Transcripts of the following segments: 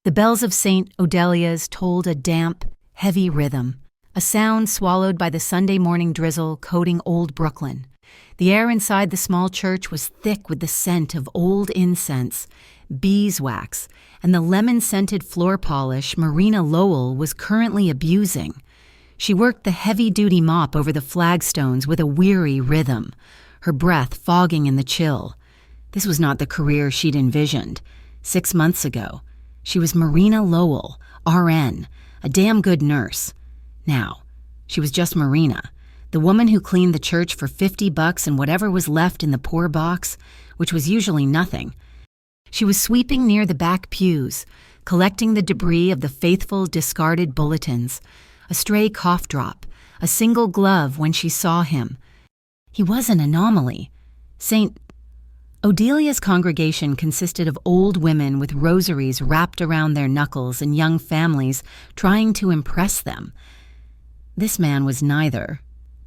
The bells of St. Odelia's tolled a damp, heavy rhythm, a sound swallowed by the Sunday morning drizzle coating old Brooklyn. The air inside the small church was thick with the scent of old incense, beeswax, and the lemon-scented floor polish Marina Lowell was currently abusing. She worked the heavy-duty mop over the flagstones with a weary rhythm, her breath fogging in the chill. This was not the career she'd envisioned. 6 months ago, she was Marina Lowell, RN, a damn good nurse. Now, she was just Marina, the woman who cleaned the church for $50 and whatever was left in the poor box, which was usually nothing. She was sweeping near the back pews, collecting the debris of the faithful discarded bulletins, a stray cough drop, a single glove when she saw him. He was an anomaly. St. Odelia's congregation consisted of old women with rosaries wrapped around their knuckles and young families trying to impress them. This man was neither.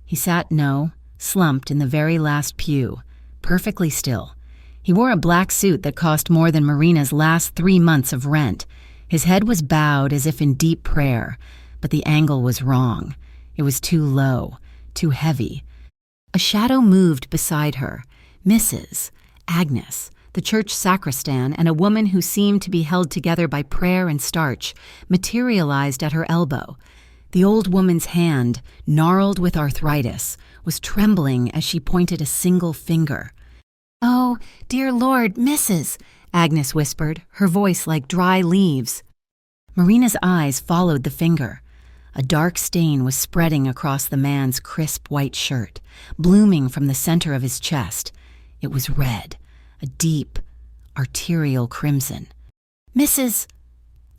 He sat slumped in the very last pew, perfectly still. He wore a black suit that cost more than Marina's last 3 months of rent. His head was bowed as if in deep prayer, but the angle was wrong. It was too low, too heavy. A shadow moved beside her. Mrs. Agnes, the church sacristan, and a woman who seemed to be held together by prayer and starch, materialized at her elbow. The old woman's hand, gnarled with arthritis, was trembling as she pointed a single finger. "Oh, dear Lord, Mrs.," Agnes whispered, her voice like dry leaves. Marina's eyes followed the finger. A dark stain was spreading across the man's crisp white shirt, blooming from the center of his chest. It was red, a deep, arterial crimson. "Mrs."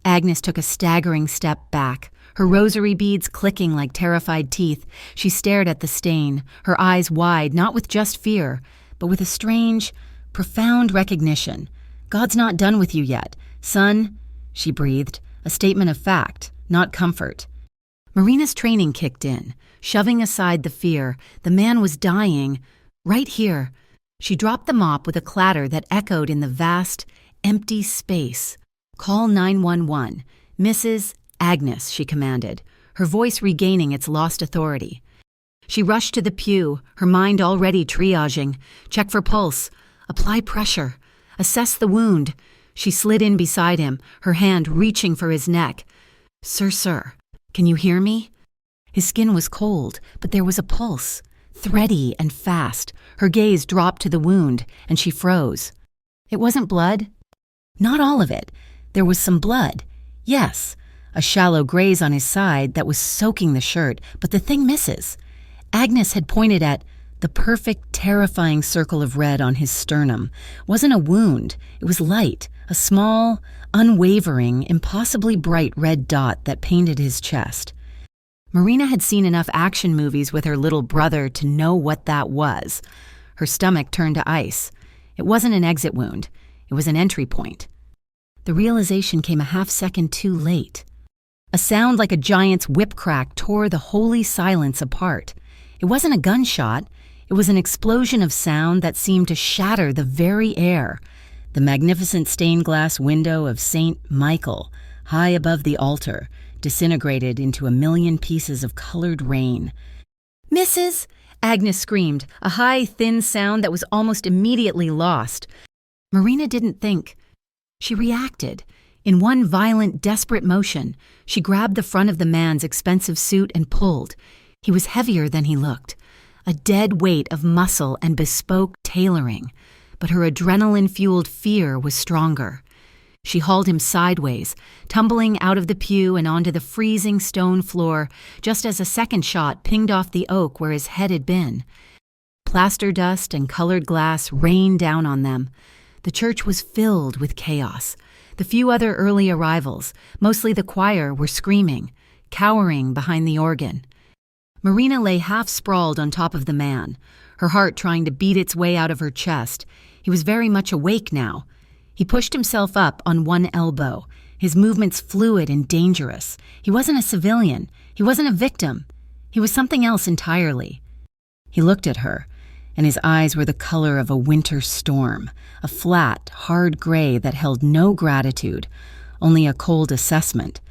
Agnes took a staggering step back, her rosary beads clicking like terrified teeth. She stared at the stain, her eyes wide, not with just fear, but with a strange, profound recognition. "God's not done with you yet, son," she breathed, a statement of fact, not comfort. Marina's training kicked in, shoving aside the fear. The man was dying, right here. She dropped the mop with a clatter that echoed in the vast, empty space. "Call 911. Mrs. Agnes," she commanded, her voice regaining its lost authority. She rushed to the pew, her mind already triaging. Check for pulse. Apply pressure. Assess the wound. She slid in beside him, her hand reaching for his neck. Sir, can you hear me?" His skin was cold, but there was a pulse, thready and fast. Her gaze dropped to the wound, and she froze. It wasn't blood. Not all of it. There was some blood. Yes, a shallow graze on his side that was soaking the shirt, but the thing misses. Agnes had pointed at the perfect, terrifying circle of red on his sternum. Wasn't a wound. It was light, a small, unwavering, impossibly bright red dot that painted his chest. Marina had seen enough action movies with her little brother to know what that was. Her stomach turned to ice. It wasn't an exit wound. It was an entry point. The realization came a half-second too late. A sound like a giant's whip crack tore the holy silence apart. It wasn't a gunshot. It was an explosion of sound that seemed to shatter the very air. The magnificent stained glass window of St. Michael, high above the altar, disintegrated into a million pieces of colored rain. "Mrs.!" Agnes screamed, a high, thin sound that was almost immediately lost. Marina didn't think. She reacted. In one violent, desperate motion, she grabbed the front of the man's expensive suit and pulled. He was heavier than he looked, a dead weight of muscle and bespoke tailoring, but her adrenaline-fueled fear was stronger. She hauled him sideways, tumbling out of the pew and onto the freezing stone floor, just as a second shot pinged off the oak where his head had been. Plaster dust and colored glass rained down on them. The church was filled with chaos. The few other early arrivals, mostly the choir, were screaming, cowering behind the organ. Marina lay half-sprawled on top of the man, her heart trying to beat its way out of her chest. He was very much awake now. He pushed himself up on one elbow, his movements fluid and dangerous. He wasn't a civilian. He wasn't a victim. He was something else entirely. He looked at her, and his eyes were the color of a winter storm, a flat, hard gray that held no gratitude, only a cold assessment.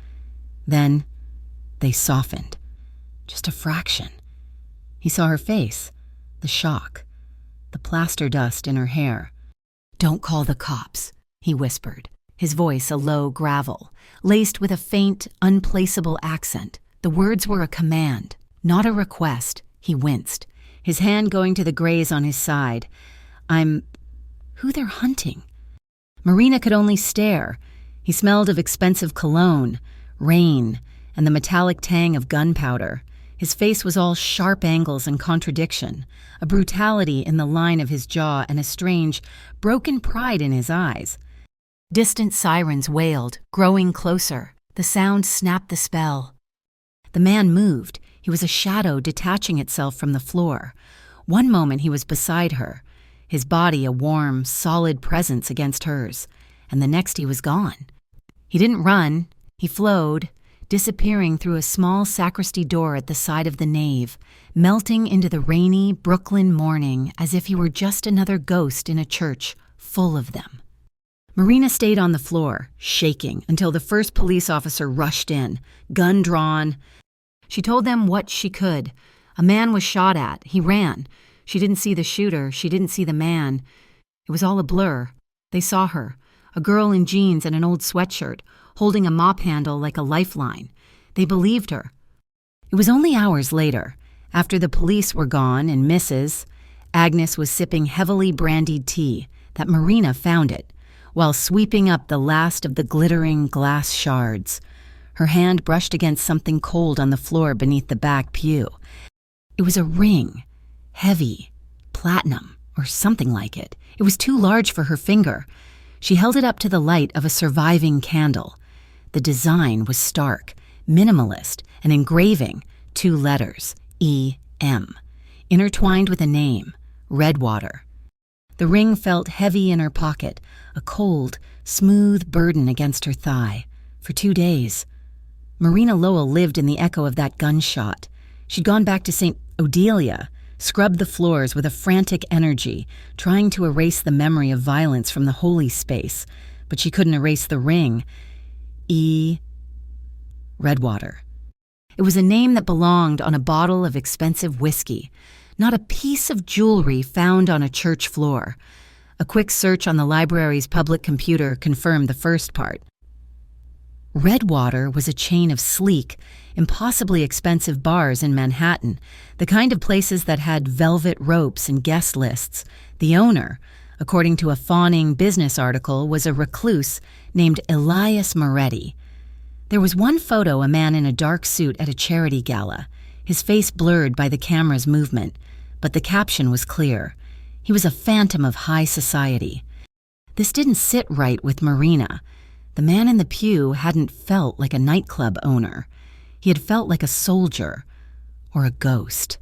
Then they softened. Just a fraction. He saw her face, the shock, the plaster dust in her hair. "Don't call the cops," he whispered, his voice a low gravel, laced with a faint, unplaceable accent. The words were a command, not a request. He winced, his hand going to the graze on his side. Who they're hunting? Marina could only stare. He smelled of expensive cologne, rain, and the metallic tang of gunpowder. His face was all sharp angles and contradiction, a brutality in the line of his jaw and a strange, broken pride in his eyes. Distant sirens wailed, growing closer. The sound snapped the spell. The man moved. He was a shadow detaching itself from the floor. One moment he was beside her, his body a warm, solid presence against hers, and the next he was gone. He didn't run. He flowed, disappearing through a small sacristy door at the side of the nave, melting into the rainy Brooklyn morning as if he were just another ghost in a church full of them. Marina stayed on the floor, shaking, until the first police officer rushed in, gun drawn. She told them what she could. A man was shot at. He ran. She didn't see the shooter. She didn't see the man. It was all a blur. They saw her, a girl in jeans and an old sweatshirt, holding a mop handle like a lifeline. They believed her. It was only hours later, after the police were gone and Mrs. Agnes was sipping heavily brandied tea, that Marina found it, while sweeping up the last of the glittering glass shards. Her hand brushed against something cold on the floor beneath the back pew. It was a ring, heavy, platinum, or something like it. It was too large for her finger. She held it up to the light of a surviving candle. The design was stark, minimalist, an engraving, 2 letters, E-M, intertwined with a name, Redwater. The ring felt heavy in her pocket, a cold, smooth burden against her thigh. For 2 days. Marina Lowell lived in the echo of that gunshot. She'd gone back to St. Odelia, scrubbed the floors with a frantic energy, trying to erase the memory of violence from the holy space, but she couldn't erase the ring. Redwater. It was a name that belonged on a bottle of expensive whiskey, not a piece of jewelry found on a church floor. A quick search on the library's public computer confirmed the first part. Redwater was a chain of sleek, impossibly expensive bars in Manhattan, the kind of places that had velvet ropes and guest lists. The owner, according to a fawning business article, was a recluse named Elias Moretti. There was one photo, a man in a dark suit at a charity gala, his face blurred by the camera's movement, but the caption was clear. He was a phantom of high society. This didn't sit right with Marina. The man in the pew hadn't felt like a nightclub owner. He had felt like a soldier or a ghost.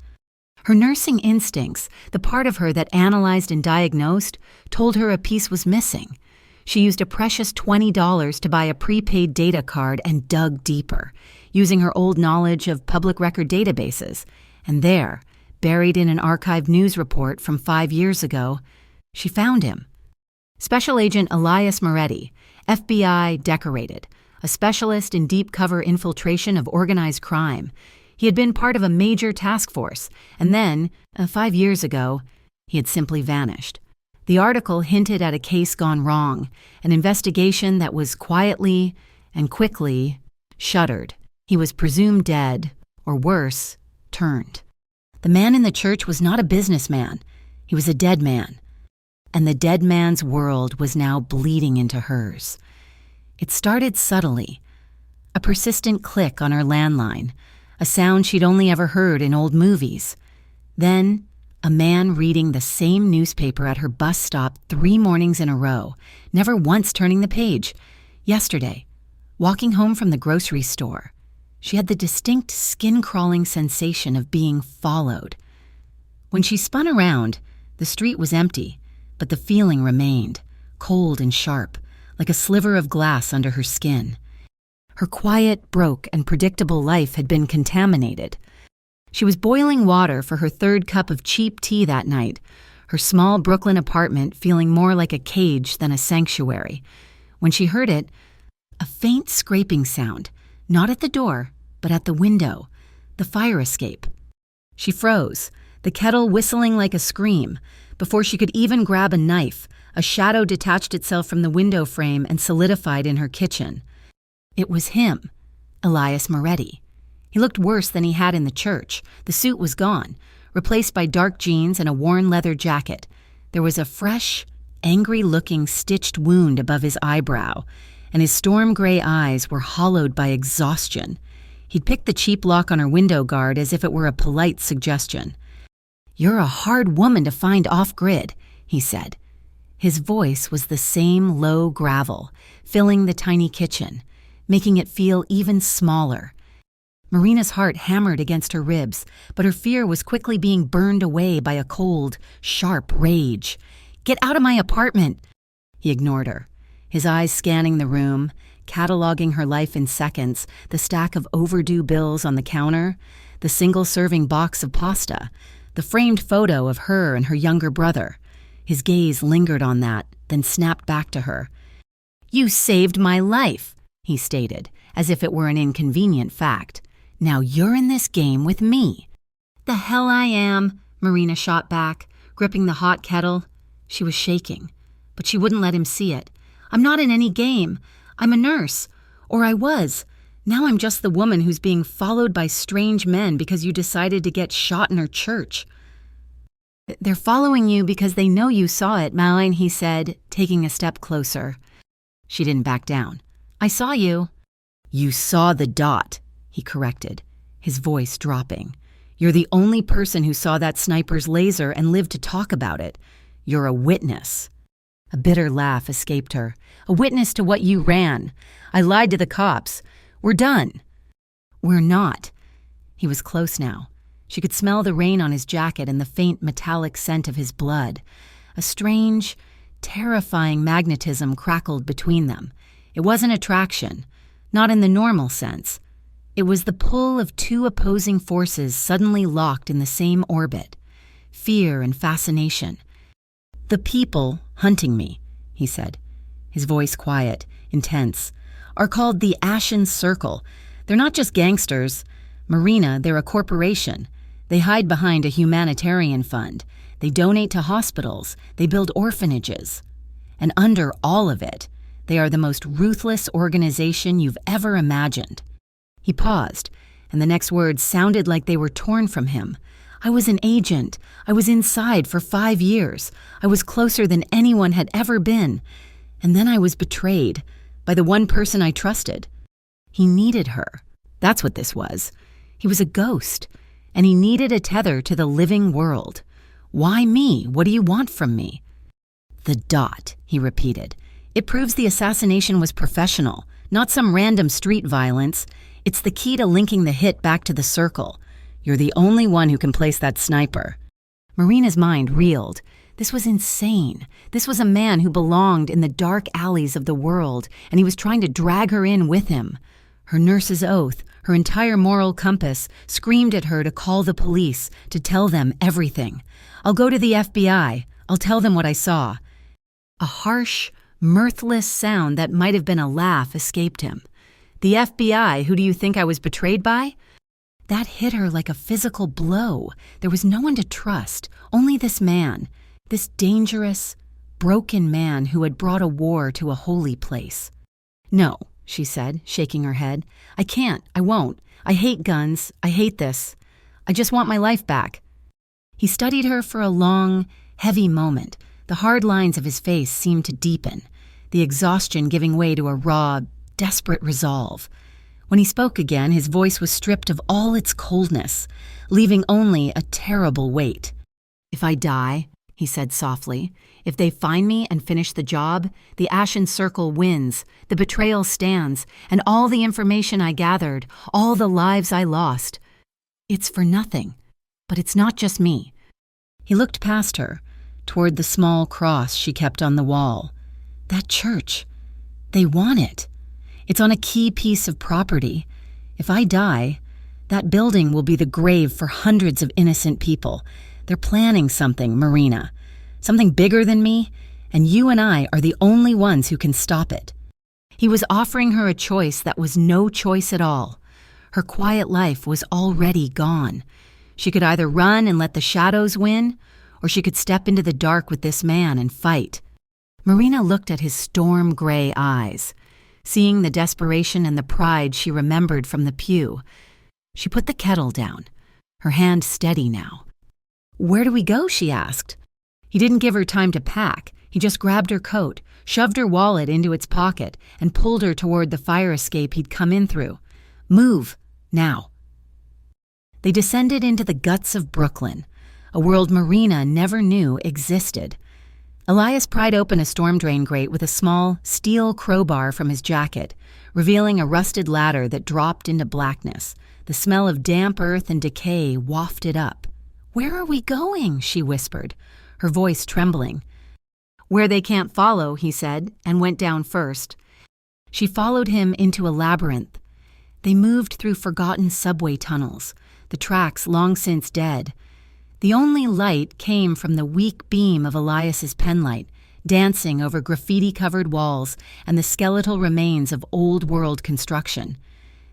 Her nursing instincts, the part of her that analyzed and diagnosed, told her a piece was missing. She used a precious $20 to buy a prepaid data card and dug deeper, using her old knowledge of public record databases. And there, buried in an archived news report from 5 years ago, she found him. Special Agent Elias Moretti, FBI decorated, a specialist in deep cover infiltration of organized crime. He had been part of a major task force, and then, 5 years ago, he had simply vanished. The article hinted at a case gone wrong, an investigation that was quietly and quickly shuttered. He was presumed dead, or worse, turned. The man in the church was not a businessman. He was a dead man. And the dead man's world was now bleeding into hers. It started subtly, a persistent click on her landline, a sound she'd only ever heard in old movies. Then, a man reading the same newspaper at her bus stop 3 mornings in a row, never once turning the page. Yesterday, walking home from the grocery store, she had the distinct skin-crawling sensation of being followed. When she spun around, the street was empty, but the feeling remained, cold and sharp, like a sliver of glass under her skin. Her quiet, broke, and predictable life had been contaminated. She was boiling water for her 3rd cup of cheap tea that night, her small Brooklyn apartment feeling more like a cage than a sanctuary. When she heard it, A faint scraping sound, not at the door, but at the window, the fire escape. She froze, the kettle whistling like a scream. Before she could even grab a knife, a shadow detached itself from the window frame and solidified in her kitchen. It was him, Elias Moretti. He looked worse than he had in the church. The suit was gone, replaced by dark jeans and a worn leather jacket. There was a fresh, angry-looking stitched wound above his eyebrow, and his storm gray eyes were hollowed by exhaustion. He'd picked the cheap lock on her window guard as if it were a polite suggestion. "You're a hard woman to find off-grid," he said. His voice was the same low gravel, filling the tiny kitchen, making it feel even smaller. Marina's heart hammered against her ribs, but her fear was quickly being burned away by a cold, sharp rage. "Get out of my apartment!" He ignored her, his eyes scanning the room, cataloging her life in seconds, the stack of overdue bills on the counter, the single-serving box of pasta, the framed photo of her and her younger brother. His gaze lingered on that, then snapped back to her. "You saved my life," he stated, as if it were an inconvenient fact. "Now you're in this game with me." "The hell I am," Marina shot back, gripping the hot kettle. She was shaking, but she wouldn't let him see it. "I'm not in any game. I'm a nurse. Or I was. Now I'm just the woman who's being followed by strange men because you decided to get shot in her church." "They're following you because they know you saw it, Malin," he said, taking a step closer. She didn't back down. "I saw you." "You saw the dot," he corrected, his voice dropping. "You're the only person who saw that sniper's laser and lived to talk about it. You're a witness." A bitter laugh escaped her. "A witness to what you ran. I lied to the cops. We're done." "We're not." He was close now. She could smell the rain on his jacket and the faint metallic scent of his blood. A strange, terrifying magnetism crackled between them. It wasn't attraction, not in the normal sense. It was the pull of two opposing forces suddenly locked in the same orbit. Fear and fascination. "The people hunting me," he said, his voice quiet, intense, "are called the Ashen Circle. They're not just gangsters. Marina, they're a corporation. They hide behind a humanitarian fund. They donate to hospitals. They build orphanages. And under all of it, they are the most ruthless organization you've ever imagined." He paused, and the next words sounded like they were torn from him. "I was an agent. I was inside for 5 years. I was closer than anyone had ever been. And then I was betrayed by the one person I trusted. He needed her. That's what this was. He was a ghost, and he needed a tether to the living world. Why me? What do you want from me?" "The dot," he repeated. "It proves the assassination was professional, not some random street violence. It's the key to linking the hit back to the circle. You're the only one who can place that sniper." Marina's mind reeled. This was insane. This was a man who belonged in the dark alleys of the world, and he was trying to drag her in with him. Her nurse's oath, her entire moral compass, screamed at her to call the police, to tell them everything. "I'll go to the FBI. I'll tell them what I saw." A harsh, mirthless sound that might have been a laugh escaped him. "The FBI, who do you think I was betrayed by?" That hit her like a physical blow. There was no one to trust, only this man, this dangerous, broken man who had brought a war to a holy place. "No," she said, shaking her head. "I can't. I won't. I hate guns. I hate this. I just want my life back." He studied her for a long, heavy moment. The hard lines of his face seemed to deepen, the exhaustion giving way to a raw, desperate resolve. When he spoke again, his voice was stripped of all its coldness, leaving only a terrible weight. "If I die," he said softly, "if they find me and finish the job, the Ashen Circle wins, the betrayal stands, and all the information I gathered, all the lives I lost. It's for nothing. But it's not just me." He looked past her, toward the small cross she kept on the wall. "That church. They want it. It's on a key piece of property. If I die, that building will be the grave for hundreds of innocent people. They're planning something, Marina. Something bigger than me, and you and I are the only ones who can stop it." He was offering her a choice that was no choice at all. Her quiet life was already gone. She could either run and let the shadows win, or she could step into the dark with this man and fight. Marina looked at his storm-gray eyes. Seeing the desperation and the pride she remembered from the pew, she put the kettle down, her hand steady now. "Where do we go?" she asked. He didn't give her time to pack. He just grabbed her coat, shoved her wallet into its pocket, and pulled her toward the fire escape he'd come in through. "Move, now." They descended into the guts of Brooklyn, a world Marina never knew existed. Elias pried open a storm drain grate with a small steel crowbar from his jacket, revealing a rusted ladder that dropped into blackness. The smell of damp earth and decay wafted up. "Where are we going?" she whispered, her voice trembling. "Where they can't follow," he said, and went down first. She followed him into a labyrinth. They moved through forgotten subway tunnels, the tracks long since dead. The only light came from the weak beam of Elias's penlight, dancing over graffiti-covered walls and the skeletal remains of old-world construction.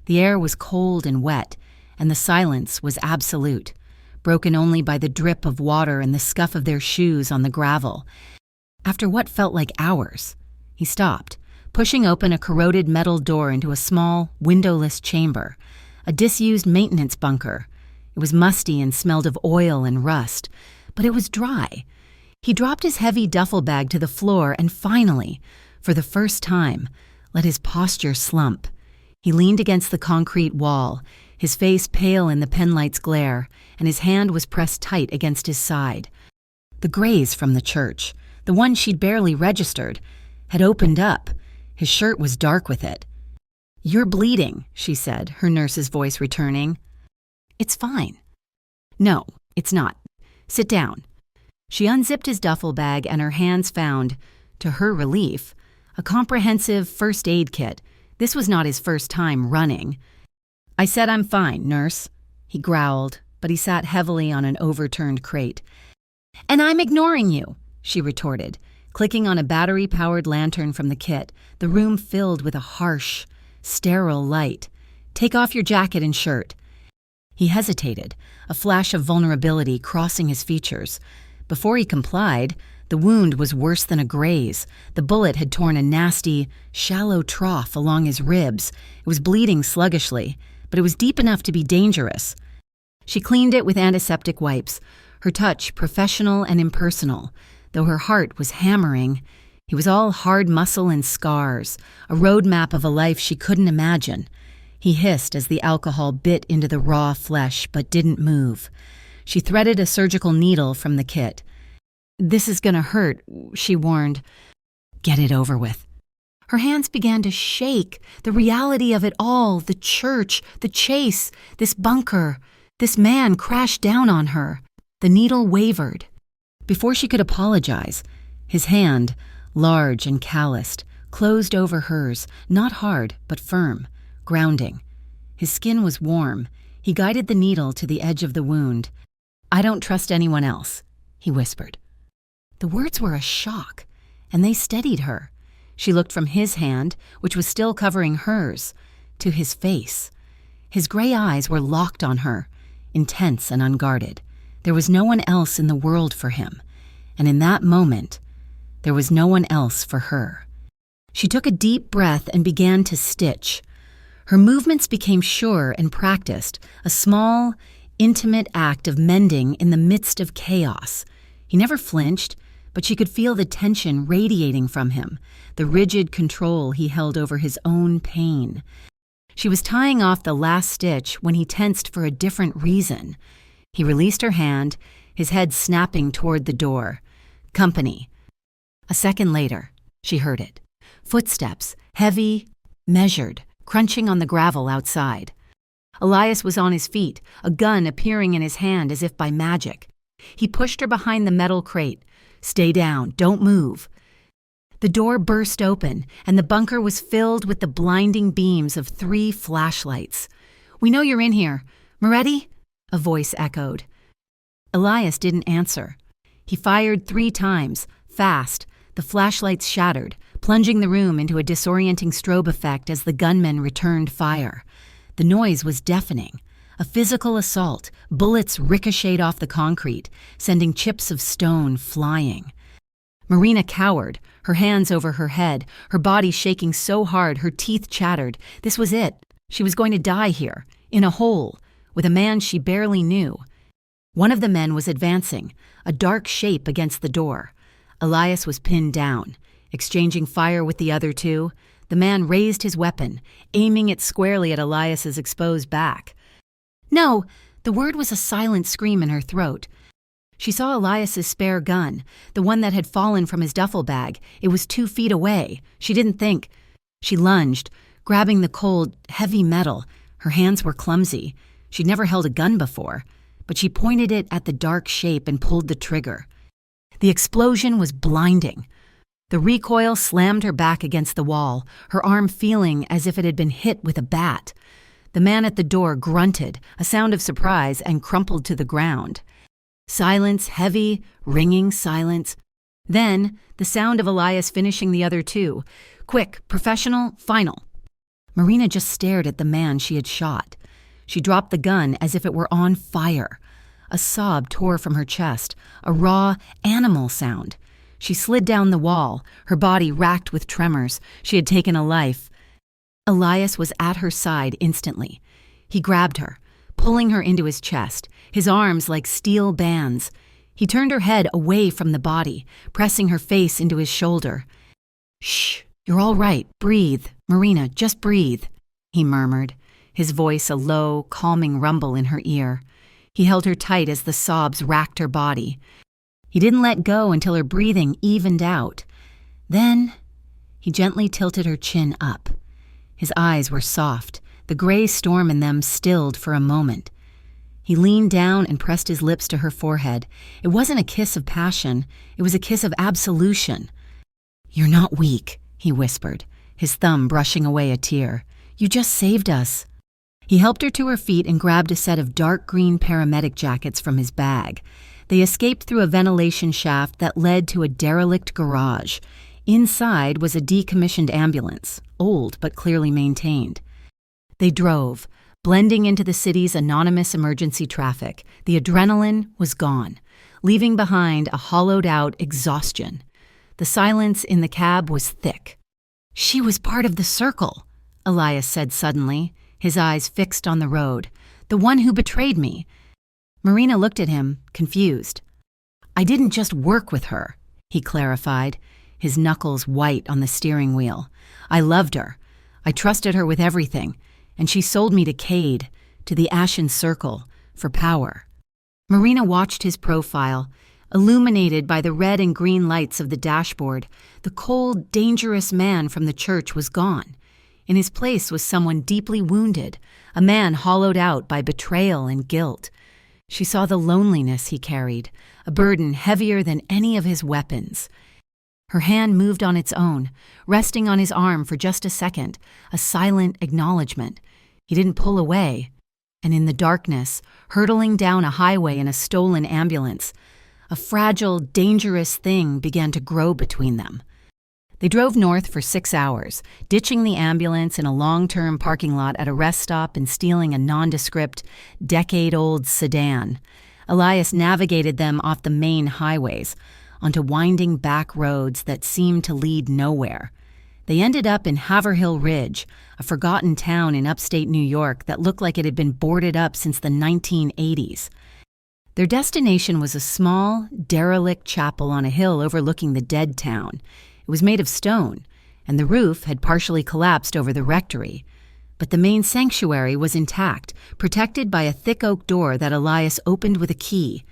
The air was cold and wet, and the silence was absolute, broken only by the drip of water and the scuff of their shoes on the gravel. After what felt like hours, he stopped, pushing open a corroded metal door into a small, windowless chamber, a disused maintenance bunker. It was musty and smelled of oil and rust, but it was dry. He dropped his heavy duffel bag to the floor and finally, for the first time, let his posture slump. He leaned against the concrete wall, his face pale in the penlight's glare, and his hand was pressed tight against his side. The graze from the church, the one she'd barely registered, had opened up. His shirt was dark with it. "You're bleeding," she said, her nurse's voice returning. "It's fine." "No, it's not. Sit down." She unzipped his duffel bag and her hands found, to her relief, a comprehensive first aid kit. This was not his first time running. "I said I'm fine, nurse." He growled, but he sat heavily on an overturned crate. "And I'm ignoring you," she retorted, clicking on a battery-powered lantern from the kit, the room filled with a harsh, sterile light. "Take off your jacket and shirt." He hesitated, a flash of vulnerability crossing his features. Before he complied, the wound was worse than a graze. The bullet had torn a nasty, shallow trough along his ribs. It was bleeding sluggishly, but it was deep enough to be dangerous. She cleaned it with antiseptic wipes, her touch professional and impersonal. Though her heart was hammering, he was all hard muscle and scars, a roadmap of a life she couldn't imagine. He hissed as the alcohol bit into the raw flesh but didn't move. She threaded a surgical needle from the kit. "This is gonna hurt," she warned. "Get it over with." Her hands began to shake, the reality of it all, the church, the chase, this bunker. This man crashed down on her. The needle wavered. Before she could apologize, his hand, large and calloused, closed over hers, not hard but firm, grounding. His skin was warm. He guided the needle to the edge of the wound. "I don't trust anyone else," he whispered. The words were a shock, and they steadied her. She looked from his hand, which was still covering hers, to his face. His gray eyes were locked on her, intense and unguarded. There was no one else in the world for him, and in that moment, there was no one else for her. She took a deep breath and began to stitch. Her movements became sure and practiced, a small, intimate act of mending in the midst of chaos. He never flinched, but she could feel the tension radiating from him, the rigid control he held over his own pain. She was tying off the last stitch when he tensed for a different reason. He released her hand, his head snapping toward the door. "Company." A second later, she heard it. Footsteps, heavy, measured, crunching on the gravel outside. Elias was on his feet, a gun appearing in his hand as if by magic. He pushed her behind the metal crate. "Stay down, don't move." The door burst open, and the bunker was filled with the blinding beams of 3 flashlights. "We know you're in here. Moretti?" a voice echoed. Elias didn't answer. He fired 3 times, fast. The flashlights shattered, plunging the room into a disorienting strobe effect as the gunmen returned fire. The noise was deafening. A physical assault, bullets ricocheted off the concrete, sending chips of stone flying. Marina cowered, her hands over her head, her body shaking so hard her teeth chattered. This was it. She was going to die here, in a hole, with a man she barely knew. One of the men was advancing, a dark shape against the door. Elias was pinned down. Exchanging fire with the other two, the man raised his weapon, aiming it squarely at Elias's exposed back. "No!" The word was a silent scream in her throat. She saw Elias's spare gun, the one that had fallen from his duffel bag. It was 2 feet away. She didn't think. She lunged, grabbing the cold, heavy metal. Her hands were clumsy. She'd never held a gun before, but she pointed it at the dark shape and pulled the trigger. The explosion was blinding. The recoil slammed her back against the wall, her arm feeling as if it had been hit with a bat. The man at the door grunted, a sound of surprise, and crumpled to the ground. Silence, heavy, ringing silence. Then, the sound of Elias finishing the other two. Quick, professional, final. Marina just stared at the man she had shot. She dropped the gun as if it were on fire. A sob tore from her chest, a raw, animal sound. She slid down the wall, her body racked with tremors. She had taken a life. Elias was at her side instantly. He grabbed her, pulling her into his chest, his arms like steel bands. He turned her head away from the body, pressing her face into his shoulder. "Shh, you're all right. Breathe. Marina, just breathe," he murmured, his voice a low, calming rumble in her ear. He held her tight as the sobs racked her body. He didn't let go until her breathing evened out. Then, he gently tilted her chin up. His eyes were soft, the gray storm in them stilled for a moment. He leaned down and pressed his lips to her forehead. It wasn't a kiss of passion, it was a kiss of absolution. "You're not weak," he whispered, his thumb brushing away a tear. "You just saved us." He helped her to her feet and grabbed a set of dark green paramedic jackets from his bag. They escaped through a ventilation shaft that led to a derelict garage. Inside was a decommissioned ambulance, old but clearly maintained. They drove, blending into the city's anonymous emergency traffic. The adrenaline was gone, leaving behind a hollowed-out exhaustion. The silence in the cab was thick. "She was part of the circle," Elias said suddenly, his eyes fixed on the road. "The one who betrayed me." Marina looked at him, confused. "I didn't just work with her," he clarified, his knuckles white on the steering wheel. "I loved her. I trusted her with everything, and she sold me to Cade, to the Ashen Circle, for power." Marina watched his profile, illuminated by the red and green lights of the dashboard. The cold, dangerous man from the church was gone. In his place was someone deeply wounded, a man hollowed out by betrayal and guilt. She saw the loneliness he carried, a burden heavier than any of his weapons. Her hand moved on its own, resting on his arm for just a second, a silent acknowledgement. He didn't pull away, and in the darkness, hurtling down a highway in a stolen ambulance, a fragile, dangerous thing began to grow between them. They drove north for 6 hours, ditching the ambulance in a long-term parking lot at a rest stop and stealing a nondescript, decade-old sedan. Elias navigated them off the main highways, onto winding back roads that seemed to lead nowhere. They ended up in Haverhill Ridge, a forgotten town in upstate New York that looked like it had been boarded up since the 1980s. Their destination was a small, derelict chapel on a hill overlooking the dead town. It was made of stone, and the roof had partially collapsed over the rectory. But the main sanctuary was intact, protected by a thick oak door that Elias opened with a key.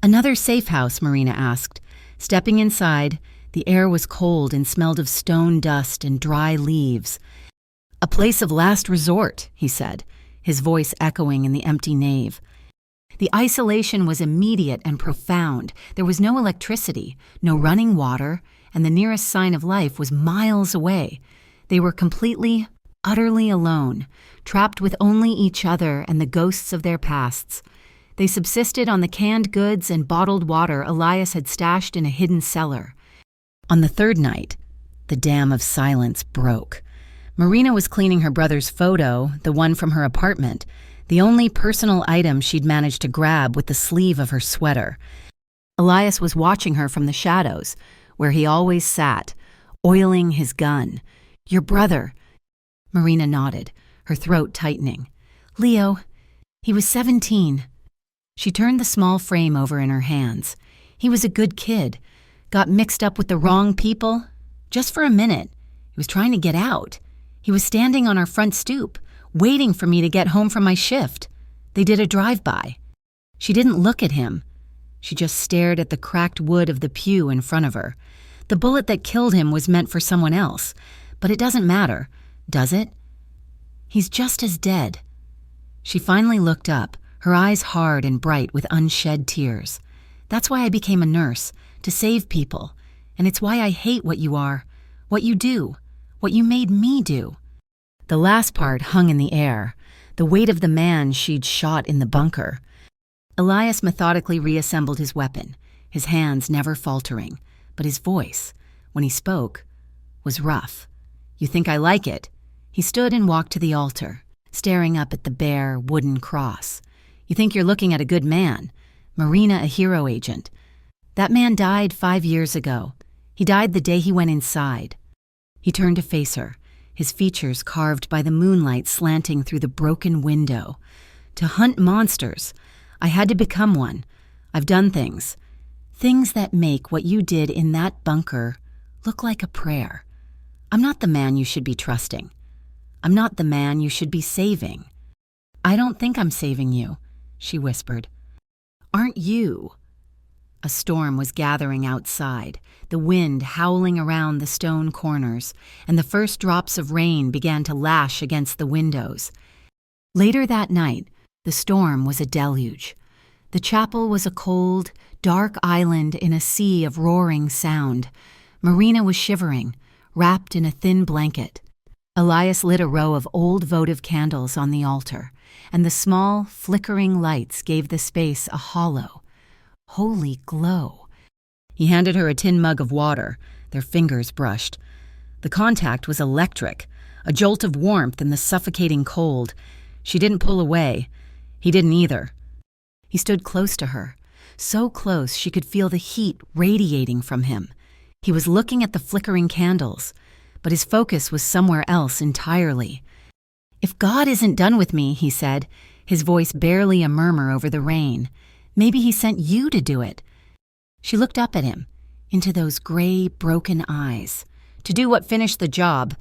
"Another safe house?" Marina asked. Stepping inside, the air was cold and smelled of stone dust and dry leaves. "A place of last resort," he said, his voice echoing in the empty nave. The isolation was immediate and profound. There was no electricity, no running water, and the nearest sign of life was miles away. They were completely, utterly alone, trapped with only each other and the ghosts of their pasts. They subsisted on the canned goods and bottled water Elias had stashed in a hidden cellar. On the third night, The dam of silence broke. Marina was cleaning her brother's photo, the one from her apartment, the only personal item she'd managed to grab with the sleeve of her sweater. Elias was watching her from the shadows, where he always sat, oiling his gun. "Your brother." Marina nodded, her throat tightening. "Leo, he was 17. She turned the small frame over in her hands. "He was a good kid. Got mixed up with the wrong people. Just for a minute. He was trying to get out. He was standing on our front stoop, waiting for me to get home from my shift. They did a drive-by. She didn't look at him. She just stared at the cracked wood of the pew in front of her. The bullet that killed him was meant for someone else, but it doesn't matter, does it? He's just as dead." She finally looked up, her eyes hard and bright with unshed tears. "That's why I became a nurse, to save people. And it's why I hate what you are, what you do, what you made me do." The last part hung in the air, the weight of the man she'd shot in the bunker. Elias methodically reassembled his weapon, his hands never faltering, but his voice, when he spoke, was rough. "You think I like it?" He stood and walked to the altar, staring up at the bare, wooden cross. "You think you're looking at a good man, Marina, a hero agent. That man died 5 years ago. He died the day he went inside." He turned to face her, his features carved by the moonlight slanting through the broken window. "To hunt monsters, I had to become one. I've done things that make what you did in that bunker look like a prayer. I'm not the man you should be trusting. I'm not the man you should be saving." "I don't think I'm saving you," she whispered. "Aren't you?" A storm was gathering outside, the wind howling around the stone corners, and the first drops of rain began to lash against the windows. Later that night, the storm was a deluge. The chapel was a cold, dark island in a sea of roaring sound. Marina was shivering, wrapped in a thin blanket. Elias lit a row of old votive candles on the altar, and the small, flickering lights gave the space a hollow, holy glow. He handed her a tin mug of water, their fingers brushed. The contact was electric, a jolt of warmth in the suffocating cold. She didn't pull away. He didn't either. He stood close to her, so close she could feel the heat radiating from him. He was looking at the flickering candles, but his focus was somewhere else entirely. "If God isn't done with me," he said, his voice barely a murmur over the rain, "maybe he sent you to do it." She looked up at him, into those gray, broken eyes. "To do what finished the job."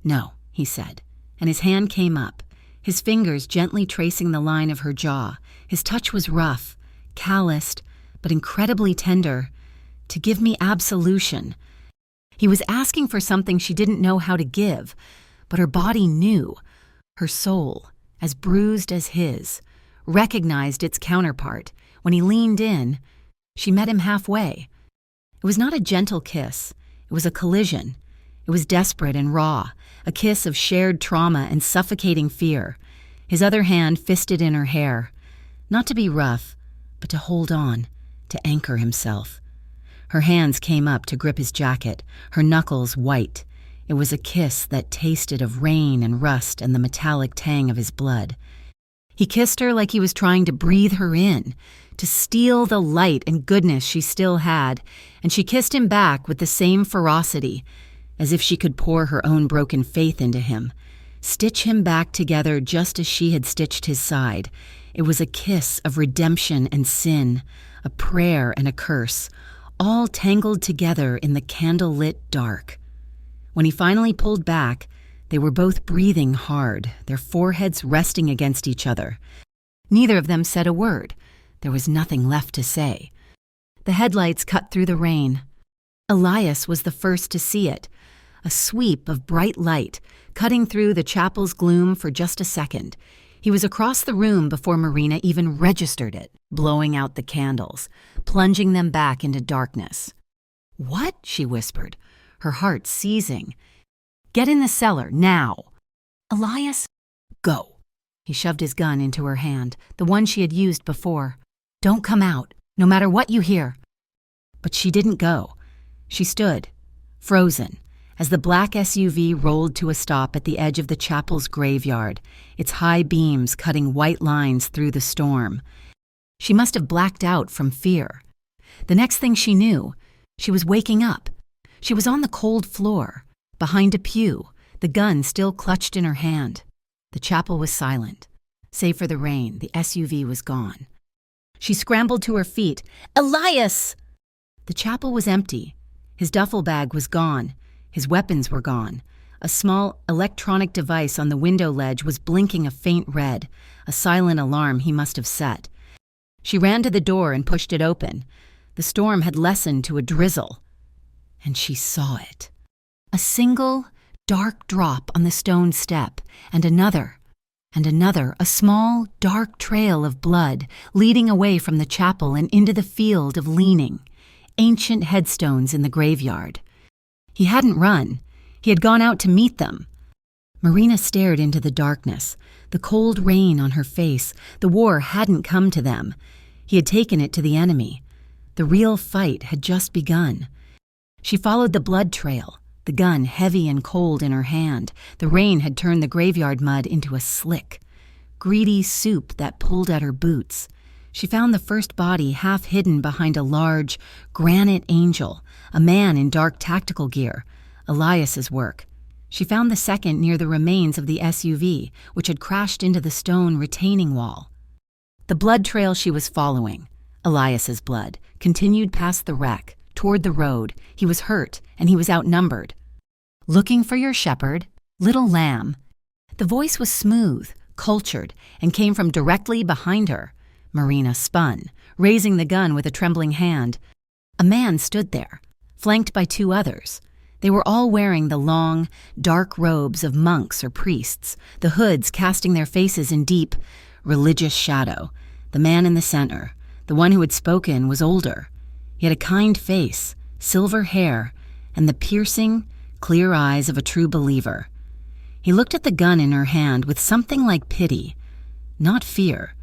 "No," he said, and his hand came up, his fingers gently tracing the line of her jaw. His touch was rough, calloused, but incredibly tender. "To give me absolution." He was asking for something she didn't know how to give, but her body knew. Her soul, as bruised as his, recognized its counterpart. When he leaned in, she met him halfway. It was not a gentle kiss. It was a collision. It was desperate and raw, a kiss of shared trauma and suffocating fear. His other hand fisted in her hair, not to be rough, but to hold on, to anchor himself. Her hands came up to grip his jacket, her knuckles white. It was a kiss that tasted of rain and rust and the metallic tang of his blood. He kissed her like he was trying to breathe her in, to steal the light and goodness she still had, and she kissed him back with the same ferocity, as if she could pour her own broken faith into him, stitch him back together just as she had stitched his side. It was a kiss of redemption and sin, a prayer and a curse, all tangled together in the candle-lit dark. When he finally pulled back, they were both breathing hard, their foreheads resting against each other. Neither of them said a word. There was nothing left to say. The headlights cut through the rain. Elias was the first to see it, a sweep of bright light, cutting through the chapel's gloom for just a second. He was across the room before Marina even registered it, blowing out the candles, plunging them back into darkness. "What?" she whispered, her heart seizing. "Get in the cellar, now." "Elias, go." He shoved his gun into her hand, the one she had used before. "Don't come out, no matter what you hear." But she didn't go. She stood, frozen, As the black SUV rolled to a stop at the edge of the chapel's graveyard, its high beams cutting white lines through the storm, she must have blacked out from fear. The next thing she knew, she was waking up. She was on the cold floor, behind a pew, the gun still clutched in her hand. The chapel was silent. Save for the rain, the SUV was gone. She scrambled to her feet. "Elias!" The chapel was empty. His duffel bag was gone. His weapons were gone. A small electronic device on the window ledge was blinking a faint red, a silent alarm he must have set. She ran to the door and pushed it open. The storm had lessened to a drizzle. And she saw it. A single, dark drop on the stone step, and another, a small, dark trail of blood leading away from the chapel and into the field of leaning, ancient headstones in the graveyard. He hadn't run. He had gone out to meet them. Marina stared into the darkness, the cold rain on her face. The war hadn't come to them. He had taken it to the enemy. The real fight had just begun. She followed the blood trail, the gun heavy and cold in her hand. The rain had turned the graveyard mud into a slick, greedy soup that pulled at her boots. She found the first body half hidden behind a large, granite angel, a man in dark tactical gear, Elias's work. She found the second near the remains of the SUV, which had crashed into the stone retaining wall. The blood trail she was following, Elias's blood, continued past the wreck, toward the road. He was hurt, and he was outnumbered. "Looking for your shepherd, little lamb." The voice was smooth, cultured, and came from directly behind her. Marina spun, raising the gun with a trembling hand. A man stood there, flanked by two others. They were all wearing the long, dark robes of monks or priests, the hoods casting their faces in deep, religious shadow. The man in the center, the one who had spoken, was older. He had a kind face, silver hair, and the piercing, clear eyes of a true believer. He looked at the gun in her hand with something like pity, not fear.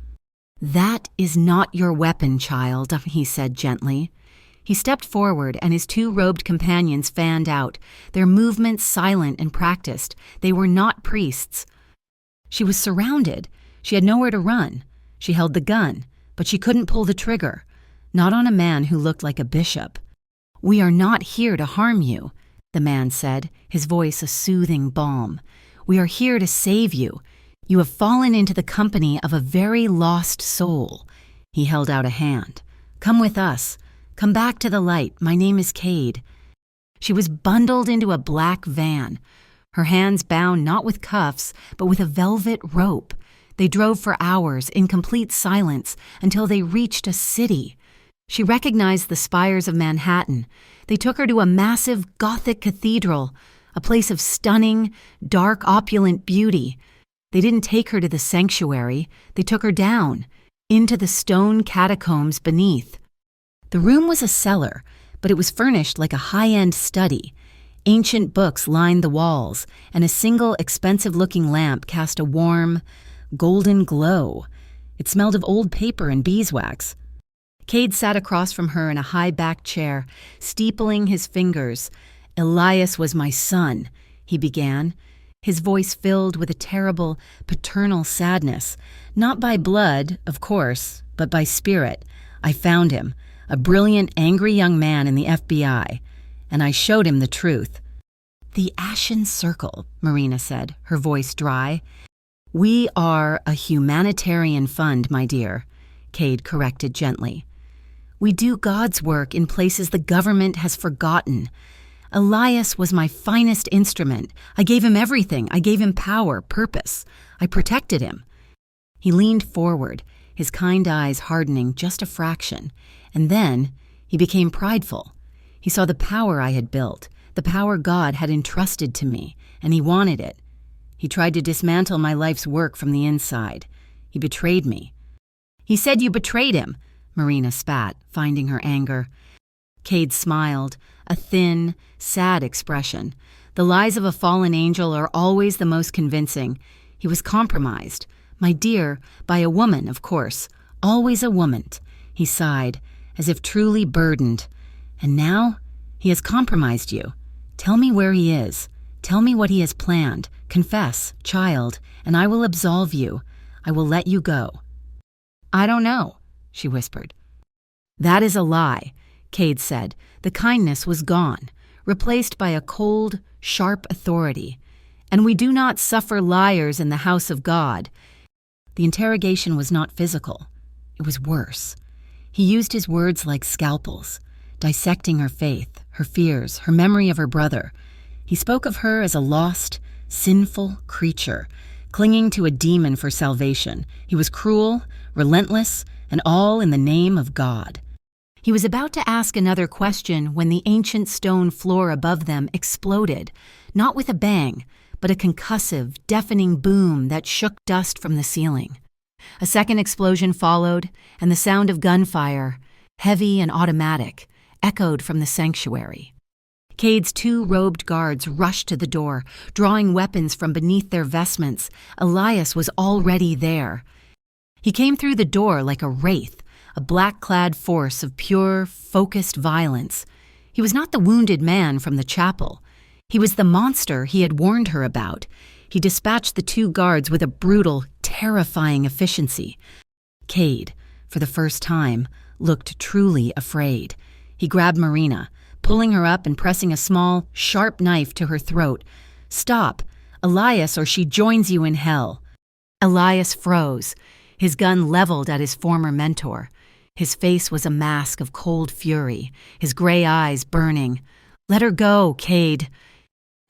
"That is not your weapon, child," he said gently. He stepped forward, and his two robed companions fanned out, their movements silent and practiced. They were not priests. She was surrounded. She had nowhere to run. She held the gun, but she couldn't pull the trigger, not on a man who looked like a bishop. "We are not here to harm you," the man said, his voice a soothing balm. "We are here to save you. You have fallen into the company of a very lost soul." He held out a hand. "Come with us. Come back to the light. My name is Cade." She was bundled into a black van, her hands bound not with cuffs, but with a velvet rope. They drove for hours in complete silence until they reached a city. She recognized the spires of Manhattan. They took her to a massive Gothic cathedral, a place of stunning, dark, opulent beauty. They didn't take her to the sanctuary. They took her down, into the stone catacombs beneath. The room was a cellar, but it was furnished like a high-end study. Ancient books lined the walls, and a single expensive-looking lamp cast a warm, golden glow. It smelled of old paper and beeswax. Cade sat across from her in a high-backed chair, steepling his fingers. "Elias was my son," he began, his voice filled with a terrible, paternal sadness. "Not by blood, of course, but by spirit. I found him, a brilliant, angry young man in the FBI, and I showed him the truth." "The Ashen Circle," Marina said, her voice dry. "We are a humanitarian fund, my dear," Cade corrected gently. "We do God's work in places the government has forgotten. Elias was my finest instrument. I gave him everything. I gave him power, purpose. I protected him." He leaned forward, his kind eyes hardening just a fraction, and then he became prideful. He saw the power I had built, the power God had entrusted to me, and he wanted it. He tried to dismantle my life's work from the inside. He betrayed me. "He said you betrayed him," Marina spat, finding her anger. Cade smiled, a thin, sad expression. The lies of a fallen angel are always the most convincing. He was compromised. "My dear, by a woman, of course. Always a woman." He sighed, as if truly burdened. "And now he has compromised you. Tell me where he is. Tell me what he has planned. Confess, child, and I will absolve you. I will let you go." "I don't know," she whispered. "That is a lie," Cade said. The kindness was gone, replaced by a cold, sharp authority. "And we do not suffer liars in the house of God." The interrogation was not physical. It was worse. He used his words like scalpels, dissecting her faith, her fears, her memory of her brother. He spoke of her as a lost, sinful creature, clinging to a demon for salvation. He was cruel, relentless, and all in the name of God. He was about to ask another question when the ancient stone floor above them exploded, not with a bang, but a concussive, deafening boom that shook dust from the ceiling. A second explosion followed, and the sound of gunfire, heavy and automatic, echoed from the sanctuary. Cade's 2 robed guards rushed to the door, drawing weapons from beneath their vestments. Elias was already there. He came through the door like a wraith, a black-clad force of pure, focused violence. He was not the wounded man from the chapel. He was the monster he had warned her about. He dispatched the 2 guards with a brutal, terrifying efficiency. Cade, for the first time, looked truly afraid. He grabbed Marina, pulling her up and pressing a small, sharp knife to her throat. "Stop, Elias, or she joins you in hell." Elias froze, his gun leveled at his former mentor. His face was a mask of cold fury, his gray eyes burning. "Let her go, Cade."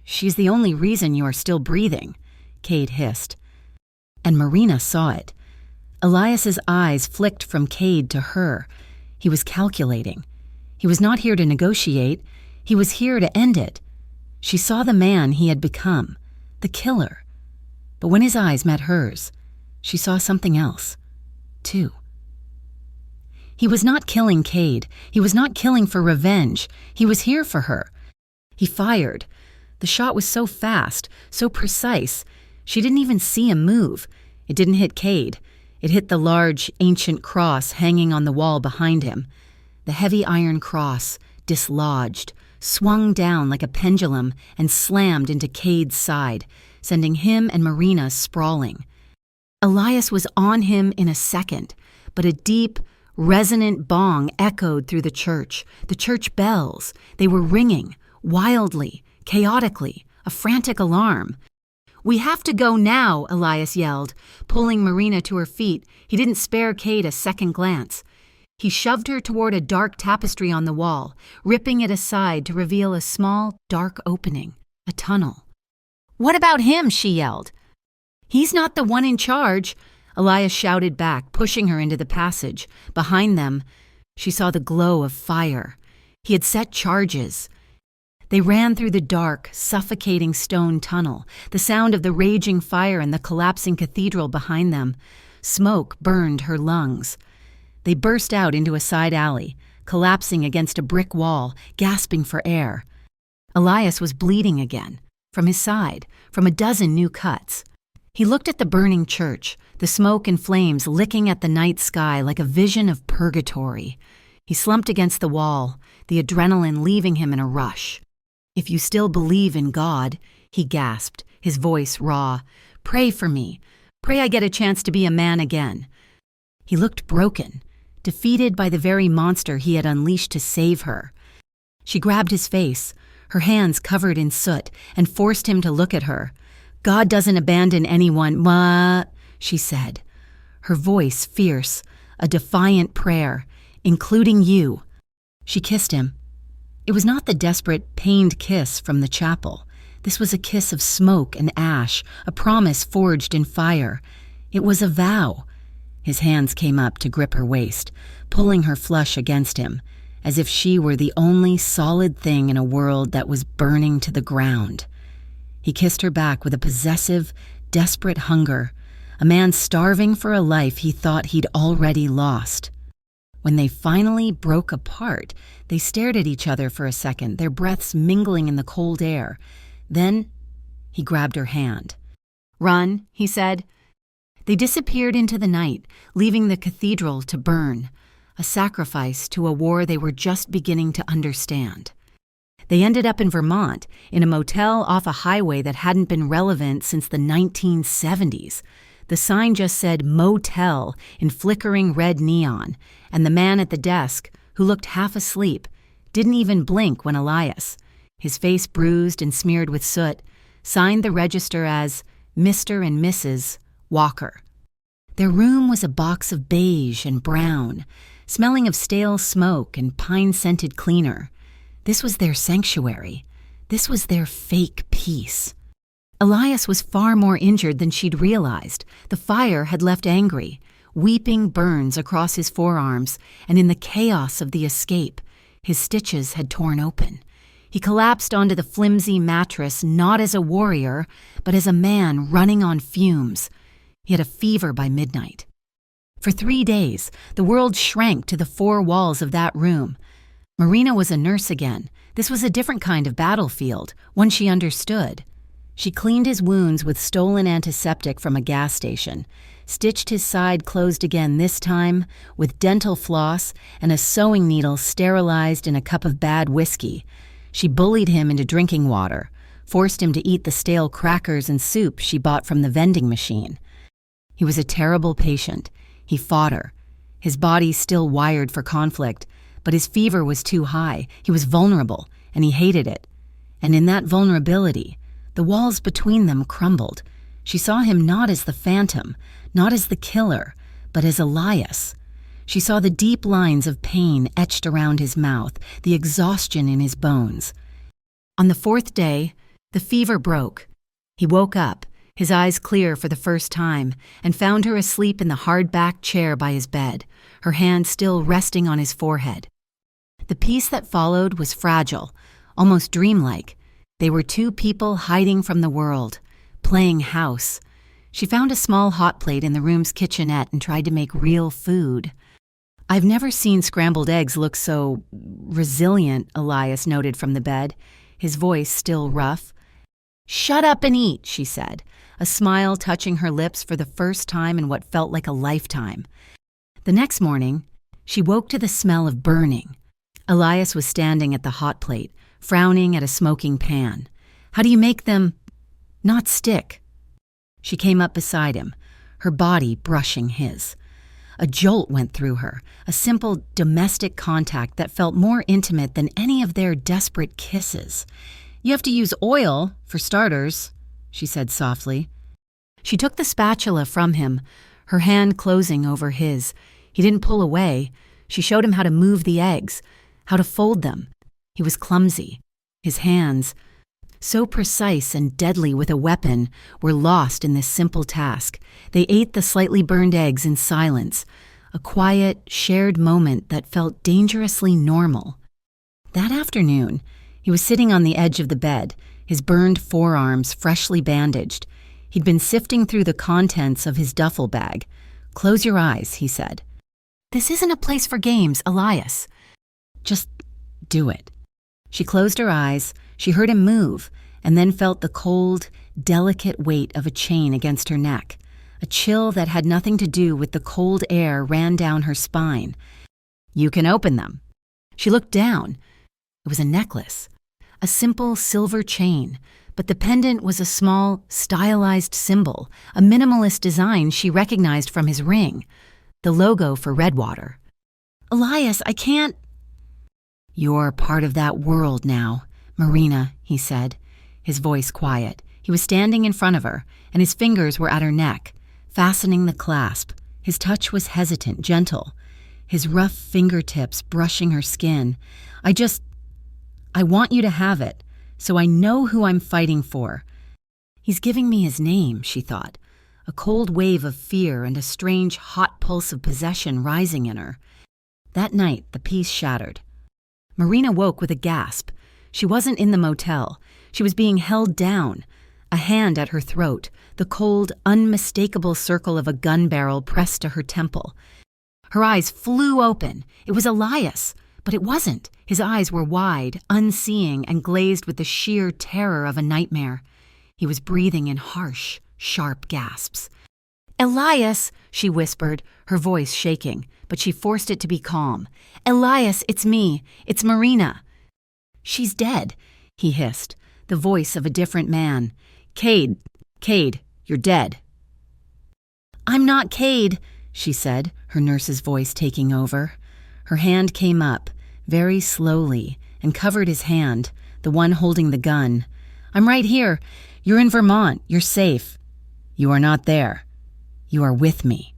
"She's the only reason you are still breathing," Cade hissed. And Marina saw it. Elias's eyes flicked from Cade to her. He was calculating. He was not here to negotiate. He was here to end it. She saw the man he had become, the killer. But when his eyes met hers, she saw something else, too. He was not killing Cade. He was not killing for revenge. He was here for her. He fired. The shot was so fast, so precise. She didn't even see him move. It didn't hit Cade. It hit the large, ancient cross hanging on the wall behind him. The heavy iron cross, dislodged, swung down like a pendulum and slammed into Cade's side, sending him and Marina sprawling. Elias was on him in a second, but a deep, resonant bong echoed through the church bells. They were ringing, wildly, chaotically, a frantic alarm. "We have to go now," Elias yelled, pulling Marina to her feet. He didn't spare Cade a second glance. He shoved her toward a dark tapestry on the wall, ripping it aside to reveal a small, dark opening, a tunnel. "What about him?" she yelled. "He's not the one in charge," Elias shouted back, pushing her into the passage. Behind them, she saw the glow of fire. He had set charges. They ran through the dark, suffocating stone tunnel, the sound of the raging fire and the collapsing cathedral behind them. Smoke burned her lungs. They burst out into a side alley, collapsing against a brick wall, gasping for air. Elias was bleeding again, from his side, from a dozen new cuts. He looked at the burning church, the smoke and flames licking at the night sky like a vision of purgatory. He slumped against the wall, the adrenaline leaving him in a rush. "If you still believe in God," he gasped, his voice raw, "pray for me. Pray I get a chance to be a man again." He looked broken, defeated by the very monster he had unleashed to save her. She grabbed his face, her hands covered in soot, and forced him to look at her. "God doesn't abandon anyone, ma," she said, her voice fierce, a defiant prayer, "including you." She kissed him. It was not the desperate, pained kiss from the chapel. This was a kiss of smoke and ash, a promise forged in fire. It was a vow. His hands came up to grip her waist, pulling her flush against him, as if she were the only solid thing in a world that was burning to the ground. He kissed her back with a possessive, desperate hunger, a man starving for a life he thought he'd already lost. When they finally broke apart, they stared at each other for a second, their breaths mingling in the cold air. Then he grabbed her hand. "Run," he said. They disappeared into the night, leaving the cathedral to burn, a sacrifice to a war they were just beginning to understand. They ended up in Vermont, in a motel off a highway that hadn't been relevant since the 1970s. The sign just said motel in flickering red neon, and the man at the desk, who looked half asleep, didn't even blink when Elias, his face bruised and smeared with soot, signed the register as Mr. and Mrs. Walker. Their room was a box of beige and brown, smelling of stale smoke and pine-scented cleaner. This was their sanctuary. This was their fake peace. Elias was far more injured than she'd realized. The fire had left angry, weeping burns across his forearms, and in the chaos of the escape, his stitches had torn open. He collapsed onto the flimsy mattress not as a warrior, but as a man running on fumes. He had a fever by midnight. For 3 days, the world shrank to the 4 walls of that room. Marina was a nurse again. This was a different kind of battlefield, one she understood. She cleaned his wounds with stolen antiseptic from a gas station, stitched his side closed again this time with dental floss and a sewing needle sterilized in a cup of bad whiskey. She bullied him into drinking water, forced him to eat the stale crackers and soup she bought from the vending machine. He was a terrible patient. He fought her. His body still wired for conflict, but his fever was too high. He was vulnerable, and he hated it. And in that vulnerability, the walls between them crumbled. She saw him not as the phantom, not as the killer, but as Elias. She saw the deep lines of pain etched around his mouth, the exhaustion in his bones. On the 4th day, the fever broke. He woke up, his eyes clear for the first time, and found her asleep in the hard-backed chair by his bed, her hand still resting on his forehead. The peace that followed was fragile, almost dreamlike. They were 2 people hiding from the world, playing house. She found a small hot plate in the room's kitchenette and tried to make real food. "I've never seen scrambled eggs look so resilient," Elias noted from the bed, his voice still rough. "Shut up and eat," she said, a smile touching her lips for the first time in what felt like a lifetime. The next morning, she woke to the smell of burning. Elias was standing at the hot plate, frowning at a smoking pan. "How do you make them not stick?" She came up beside him, her body brushing his. A jolt went through her, a simple domestic contact that felt more intimate than any of their desperate kisses. "You have to use oil, for starters," she said softly. She took the spatula from him, her hand closing over his. He didn't pull away. She showed him how to move the eggs, how to fold them. He was clumsy. His hands, so precise and deadly with a weapon, were lost in this simple task. They ate the slightly burned eggs in silence, a quiet, shared moment that felt dangerously normal. That afternoon, he was sitting on the edge of the bed, his burned forearms freshly bandaged. He'd been sifting through the contents of his duffel bag. "Close your eyes," he said. "This isn't a place for games, Elias. Just do it." She closed her eyes. She heard him move, and then felt the cold, delicate weight of a chain against her neck. A chill that had nothing to do with the cold air ran down her spine. "You can open them." She looked down. It was a necklace, a simple silver chain, but the pendant was a small, stylized symbol, a minimalist design she recognized from his ring, the logo for Redwater. "Elias, I can't—" "You're part of that world now, Marina," he said, his voice quiet. He was standing in front of her, and his fingers were at her neck, fastening the clasp. His touch was hesitant, gentle, his rough fingertips brushing her skin. I want you to have it, so I know who I'm fighting for." He's giving me his name, she thought, a cold wave of fear and a strange hot pulse of possession rising in her. That night, the peace shattered. Marina woke with a gasp. She wasn't in the motel. She was being held down, a hand at her throat, the cold, unmistakable circle of a gun barrel pressed to her temple. Her eyes flew open. It was Elias, but it wasn't. His eyes were wide, unseeing, and glazed with the sheer terror of a nightmare. He was breathing in harsh, sharp gasps. "Elias," she whispered, her voice shaking, but she forced it to be calm. "Elias, it's me. It's Marina." "She's dead," he hissed, the voice of a different man. "Cade, you're dead." "I'm not Cade," she said, her nurse's voice taking over. Her hand came up, very slowly, and covered his hand, the one holding the gun. "I'm right here. You're in Vermont. You're safe." "You are not there. You are with me."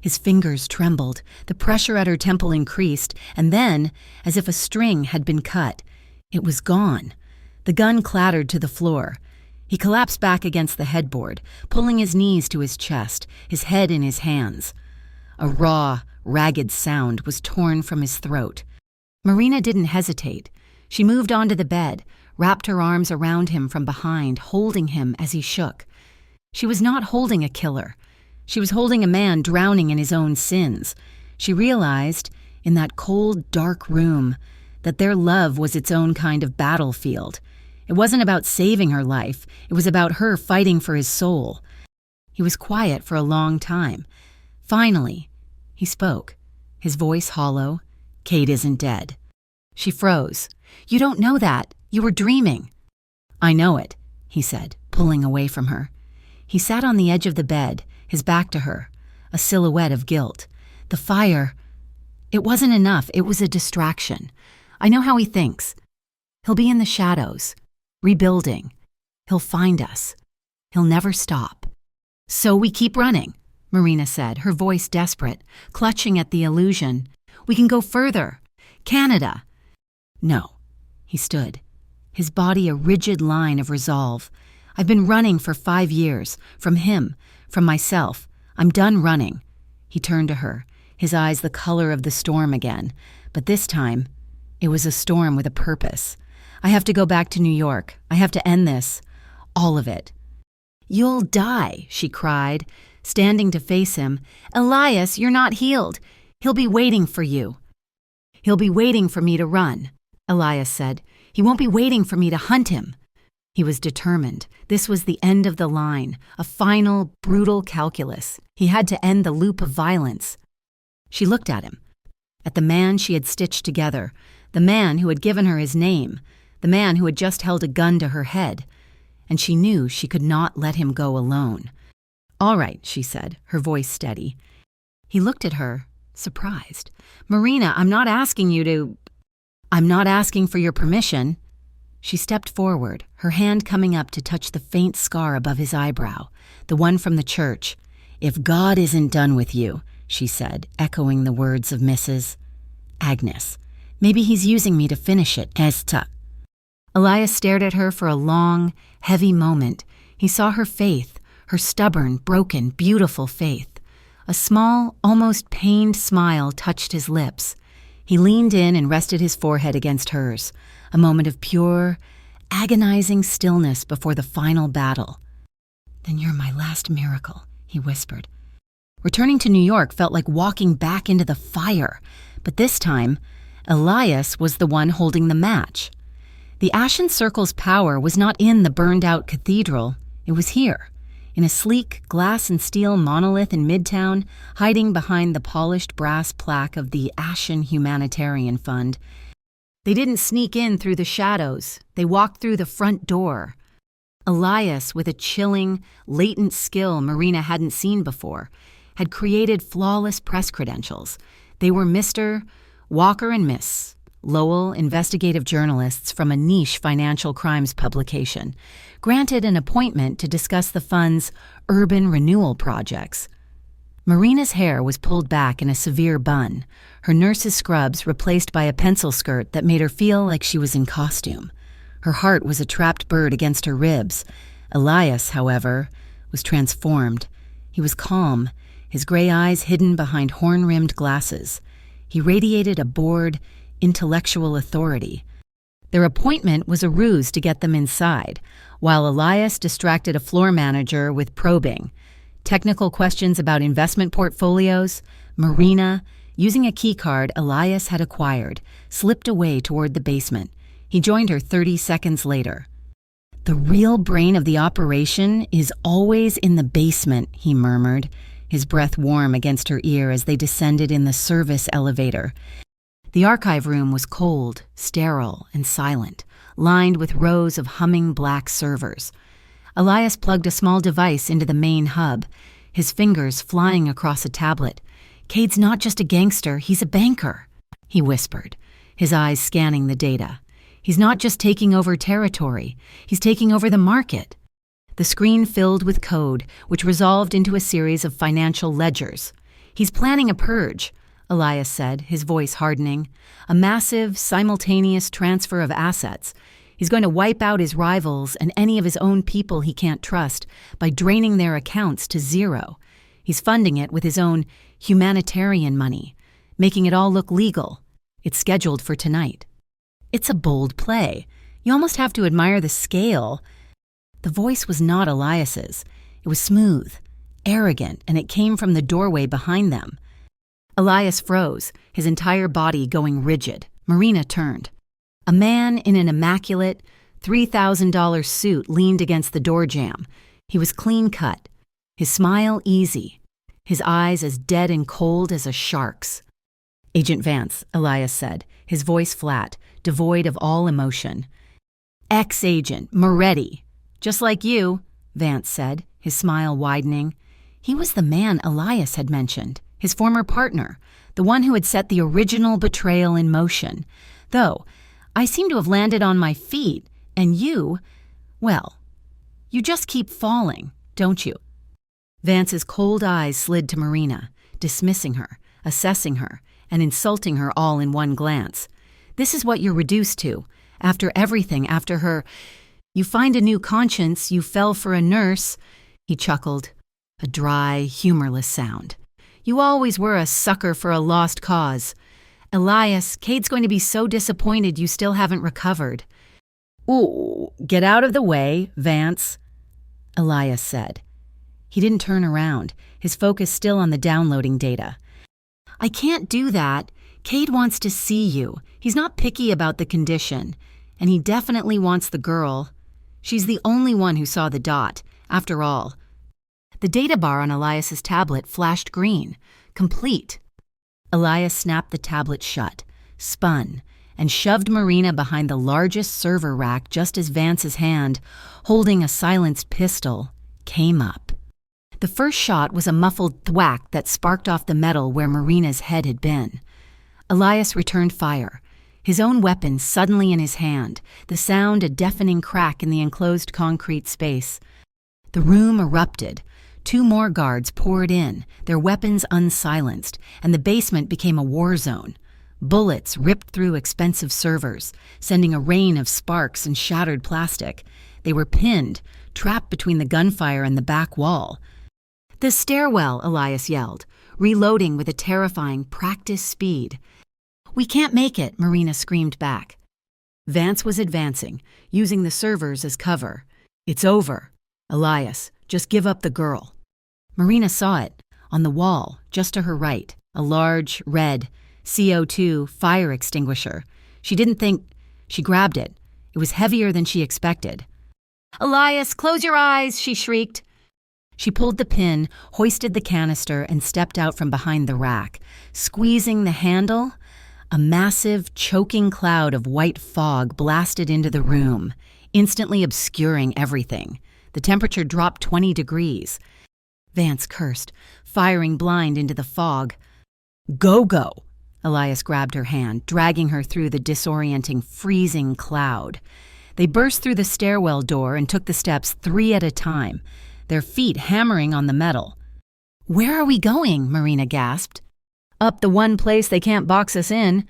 His fingers trembled, the pressure at her temple increased, and then, as if a string had been cut, it was gone. The gun clattered to the floor. He collapsed back against the headboard, pulling his knees to his chest, his head in his hands. A raw, ragged sound was torn from his throat. Marina didn't hesitate. She moved onto the bed, wrapped her arms around him from behind, holding him as he shook. She was not holding a killer. She was holding a man drowning in his own sins. She realized, in that cold, dark room, that their love was its own kind of battlefield. It wasn't about saving her life. It was about her fighting for his soul. He was quiet for a long time. Finally, he spoke, his voice hollow. "Cade isn't dead." She froze. "You don't know that. You were dreaming." "I know it," he said, pulling away from her. He sat on the edge of the bed, his back to her, a silhouette of guilt. The fire, it wasn't enough. It was a distraction. I know how he thinks. He'll be in the shadows, rebuilding. He'll find us. He'll never stop. "So we keep running," Marina said, her voice desperate, clutching at the illusion. "We can go further. Canada." "No." He stood, his body a rigid line of resolve. "I've been running for 5 years, from him, from myself. I'm done running." He turned to her, his eyes the color of the storm again, but this time, it was a storm with a purpose. "I have to go back to New York. I have to end this. All of it." "You'll die," she cried, standing to face him. "Elias, you're not healed. He'll be waiting for you." "He'll be waiting for me to run," Elias said. "He won't be waiting for me to hunt him." He was determined. This was the end of the line, a final, brutal calculus. He had to end the loop of violence. She looked at him, at the man she had stitched together, the man who had given her his name, the man who had just held a gun to her head, and she knew she could not let him go alone. "All right," she said, her voice steady. He looked at her, surprised. "Marina, I'm not asking for your permission." She stepped forward, her hand coming up to touch the faint scar above his eyebrow, the one from the church. "If God isn't done with you," she said, echoing the words of Mrs. Agnes. "Maybe he's using me to finish it. Elias stared at her for a long, heavy moment. He saw her faith, her stubborn, broken, beautiful faith. A small, almost pained smile touched his lips. He leaned in and rested his forehead against hers, a moment of pure, agonizing stillness before the final battle. "Then you're my last miracle," he whispered. Returning to New York felt like walking back into the fire, but this time, Elias was the one holding the match. The Ashen Circle's power was not in the burned-out cathedral. It was here, in a sleek glass and steel monolith in Midtown, hiding behind the polished brass plaque of the Ashen Humanitarian Fund. They didn't sneak in through the shadows. They walked through the front door. Elias, with a chilling, latent skill Marina hadn't seen before, had created flawless press credentials. They were Mr. Walker and Miss Lowell, investigative journalists from a niche financial crimes publication, granted an appointment to discuss the fund's urban renewal projects. Marina's hair was pulled back in a severe bun, her nurse's scrubs replaced by a pencil skirt that made her feel like she was in costume. Her heart was a trapped bird against her ribs. Elias, however, was transformed. He was calm, his gray eyes hidden behind horn-rimmed glasses. He radiated a bored, intellectual authority. Their appointment was a ruse to get them inside, while Elias distracted a floor manager with probing. Technical questions about investment portfolios, Marina, using a keycard Elias had acquired, slipped away toward the basement. He joined her 30 seconds later. "The real brain of the operation is always in the basement," he murmured, his breath warm against her ear as they descended in the service elevator. The archive room was cold, sterile, and silent, lined with rows of humming black servers. Elias plugged a small device into the main hub, his fingers flying across a tablet. "Cade's not just a gangster, he's a banker," he whispered, his eyes scanning the data. "He's not just taking over territory, he's taking over the market." The screen filled with code, which resolved into a series of financial ledgers. "He's planning a purge," Elias said, his voice hardening. "A massive, simultaneous transfer of assets. He's going to wipe out his rivals and any of his own people he can't trust by draining their accounts to zero. He's funding it with his own humanitarian money, making it all look legal. It's scheduled for tonight." "It's a bold play. You almost have to admire the scale." The voice was not Elias's. It was smooth, arrogant, and it came from the doorway behind them. Elias froze, his entire body going rigid. Marina turned. A man in an immaculate, $3,000 suit leaned against the door jamb. He was clean-cut, his smile easy, his eyes as dead and cold as a shark's. "Agent Vance," Elias said, his voice flat, devoid of all emotion. "Ex-agent Moretti. Just like you," Vance said, his smile widening. He was the man Elias had mentioned, his former partner, the one who had set the original betrayal in motion. "Though, I seem to have landed on my feet, and you, well, you just keep falling, don't you?" Vance's cold eyes slid to Marina, dismissing her, assessing her, and insulting her all in one glance. "This is what you're reduced to. After everything, after her. You find a new conscience, you fell for a nurse." He chuckled, a dry, humorless sound. "You always were a sucker for a lost cause. Elias, Cade's going to be so disappointed you still haven't recovered." "Ooh, get out of the way, Vance," Elias said. He didn't turn around, his focus still on the downloading data. "I can't do that. Cade wants to see you. He's not picky about the condition. And he definitely wants the girl. She's the only one who saw the dot, after all." The data bar on Elias's tablet flashed green. Complete. Elias snapped the tablet shut, spun, and shoved Marina behind the largest server rack just as Vance's hand, holding a silenced pistol, came up. The first shot was a muffled thwack that sparked off the metal where Marina's head had been. Elias returned fire, his own weapon suddenly in his hand, the sound a deafening crack in the enclosed concrete space. The room erupted. 2 more guards poured in, their weapons unsilenced, and the basement became a war zone. Bullets ripped through expensive servers, sending a rain of sparks and shattered plastic. They were pinned, trapped between the gunfire and the back wall. "The stairwell," Elias yelled, reloading with a terrifying practice speed. "We can't make it," Marina screamed back. Vance was advancing, using the servers as cover. "It's over. Elias, just give up the girl." Marina saw it, on the wall, just to her right, a large, red, CO2 fire extinguisher. She didn't think. She grabbed it. It was heavier than she expected. "Elias, close your eyes," she shrieked. She pulled the pin, hoisted the canister, and stepped out from behind the rack. Squeezing the handle, a massive, choking cloud of white fog blasted into the room, instantly obscuring everything. The temperature dropped 20 degrees. Vance cursed, firing blind into the fog. "Go." Elias grabbed her hand, dragging her through the disorienting, freezing cloud. They burst through the stairwell door and took the steps 3 at a time, their feet hammering on the metal. "Where are we going?" Marina gasped. "Up the one place they can't box us in."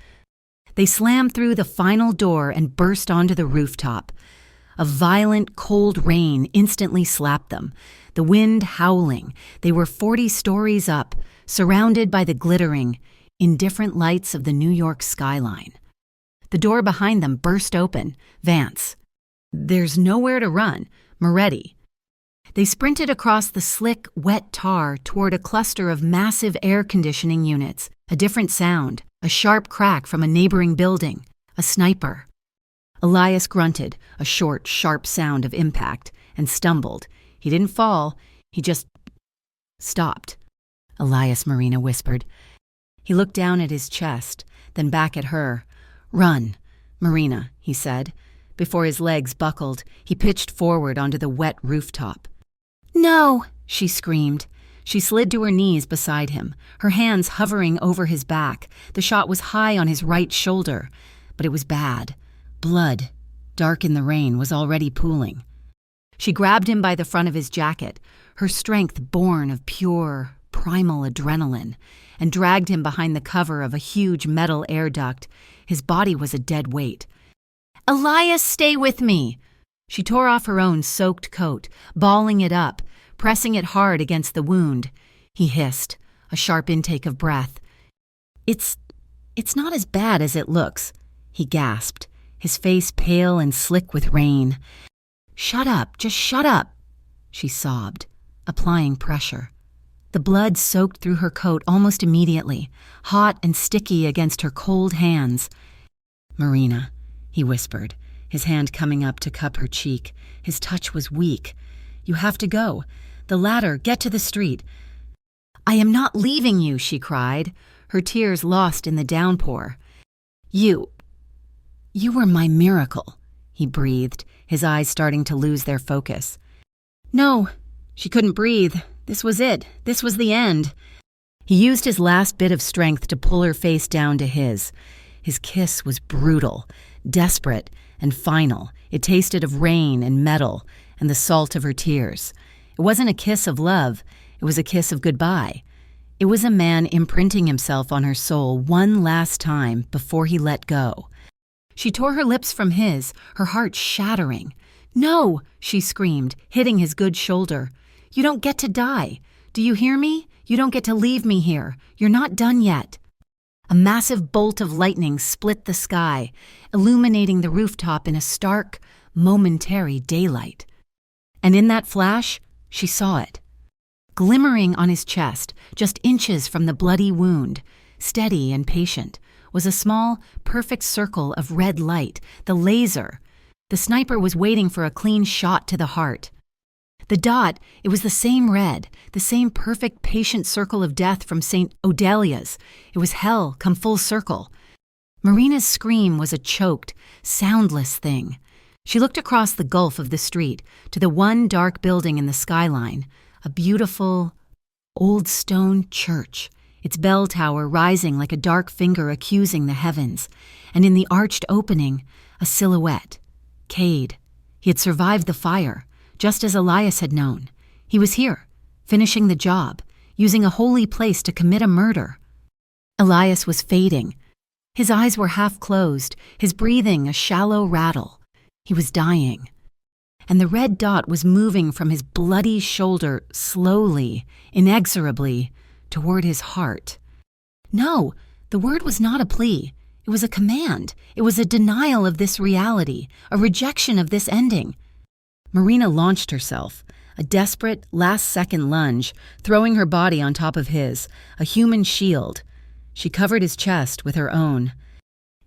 They slammed through the final door and burst onto the rooftop. A violent, cold rain instantly slapped them, the wind howling. They were 40 stories up, surrounded by the glittering, indifferent lights of the New York skyline. The door behind them burst open. Vance. "There's nowhere to run." Moretti. They sprinted across the slick, wet tar toward a cluster of massive air conditioning units, a different sound, a sharp crack from a neighboring building, a sniper. Elias grunted, a short, sharp sound of impact, and stumbled. He didn't fall, he just stopped. "Elias," Marina whispered. He looked down at his chest, then back at her. "Run, Marina," he said. Before his legs buckled, he pitched forward onto the wet rooftop. "No!" she screamed. She slid to her knees beside him, her hands hovering over his back. The shot was high on his right shoulder, but it was bad. Blood, dark in the rain, was already pooling. She grabbed him by the front of his jacket, her strength born of pure, primal adrenaline, and dragged him behind the cover of a huge metal air duct. His body was a dead weight. "Elias, stay with me!" She tore off her own soaked coat, balling it up, pressing it hard against the wound. He hissed, a sharp intake of breath. It's not as bad as it looks," he gasped, his face pale and slick with rain. "Shut up, just shut up," she sobbed, applying pressure. The blood soaked through her coat almost immediately, hot and sticky against her cold hands. "Marina," he whispered, his hand coming up to cup her cheek. His touch was weak. "You have to go. The ladder, get to the street." "I am not leaving you," she cried, her tears lost in the downpour. You were my miracle," he breathed, his eyes starting to lose their focus. "No," she couldn't breathe. This was it. This was the end. He used his last bit of strength to pull her face down to his. His kiss was brutal, desperate, and final. It tasted of rain and metal and the salt of her tears. It wasn't a kiss of love. It was a kiss of goodbye. It was a man imprinting himself on her soul one last time before he let go. She tore her lips from his, her heart shattering. "No!" she screamed, hitting his good shoulder. "You don't get to die. Do you hear me? You don't get to leave me here. You're not done yet." A massive bolt of lightning split the sky, illuminating the rooftop in a stark, momentary daylight. And in that flash, she saw it. Glimmering on his chest, just inches from the bloody wound, steady and patient, was a small, perfect circle of red light, the laser. The sniper was waiting for a clean shot to the heart. The dot, it was the same red, the same perfect, patient circle of death from St. Odelia's. It was hell come full circle. Marina's scream was a choked, soundless thing. She looked across the gulf of the street to the one dark building in the skyline, a beautiful, old stone church, its bell tower rising like a dark finger accusing the heavens, and in the arched opening, a silhouette. Cade. He had survived the fire, just as Elias had known. He was here, finishing the job, using a holy place to commit a murder. Elias was fading. His eyes were half closed, his breathing a shallow rattle. He was dying. And the red dot was moving from his bloody shoulder slowly, inexorably, toward his heart. No, the word was not a plea. It was a command. It was a denial of this reality, a rejection of this ending. Marina launched herself, a desperate, last-second lunge, throwing her body on top of his, a human shield. She covered his chest with her own.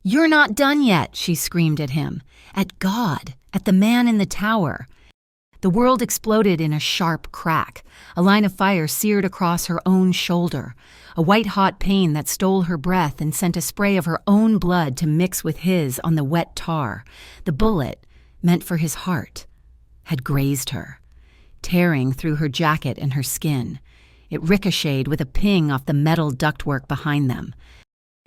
"You're not done yet," she screamed at him, at God, at the man in the tower. The world exploded in a sharp crack. A line of fire seared across her own shoulder, a white-hot pain that stole her breath and sent a spray of her own blood to mix with his on the wet tar. The bullet, meant for his heart, had grazed her, tearing through her jacket and her skin. It ricocheted with a ping off the metal ductwork behind them.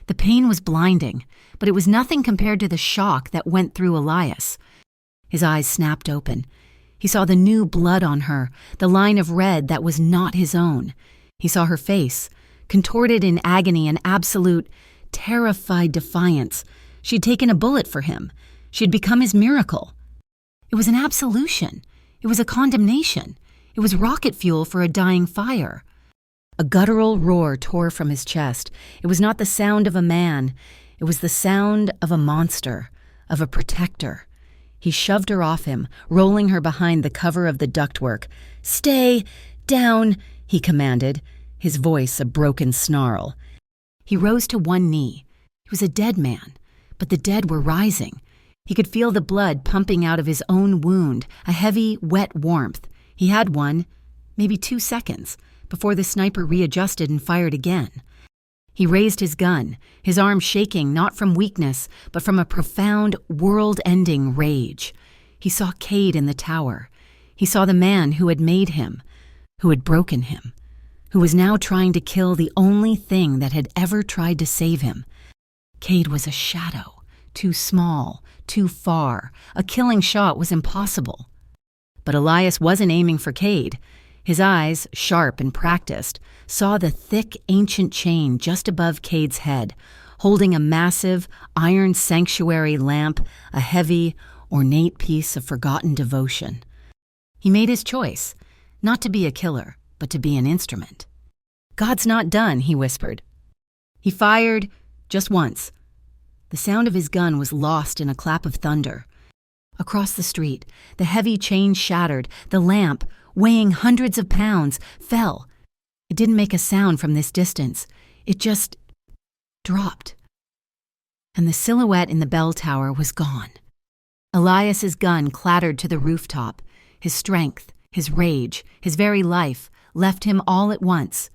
The pain was blinding, but it was nothing compared to the shock that went through Elias. His eyes snapped open. He saw the new blood on her, the line of red that was not his own. He saw her face, contorted in agony and absolute, terrified defiance. She'd taken a bullet for him. She'd become his miracle. It was an absolution. It was a condemnation. It was rocket fuel for a dying fire. A guttural roar tore from his chest. It was not the sound of a man. It was the sound of a monster, of a protector. He shoved her off him, rolling her behind the cover of the ductwork. "Stay down," he commanded, his voice a broken snarl. He rose to one knee. He was a dead man, but the dead were rising. He could feel the blood pumping out of his own wound, a heavy, wet warmth. He had one, maybe 2 seconds, before the sniper readjusted and fired again. He raised his gun, his arm shaking not from weakness, but from a profound, world-ending rage. He saw Cade in the tower. He saw the man who had made him, who had broken him, who was now trying to kill the only thing that had ever tried to save him. Cade was a shadow, too small, too far. A killing shot was impossible. But Elias wasn't aiming for Cade. His eyes, sharp and practiced, saw the thick, ancient chain just above Cade's head, holding a massive, iron sanctuary lamp, a heavy, ornate piece of forgotten devotion. He made his choice, not to be a killer, but to be an instrument. "God's not done," he whispered. He fired just once. The sound of his gun was lost in a clap of thunder. Across the street, the heavy chain shattered. The lamp, weighing hundreds of pounds, fell. It didn't make a sound from this distance. It just dropped. And the silhouette in the bell tower was gone. Elias's gun clattered to the rooftop. His strength, his rage, his very life left him all at once.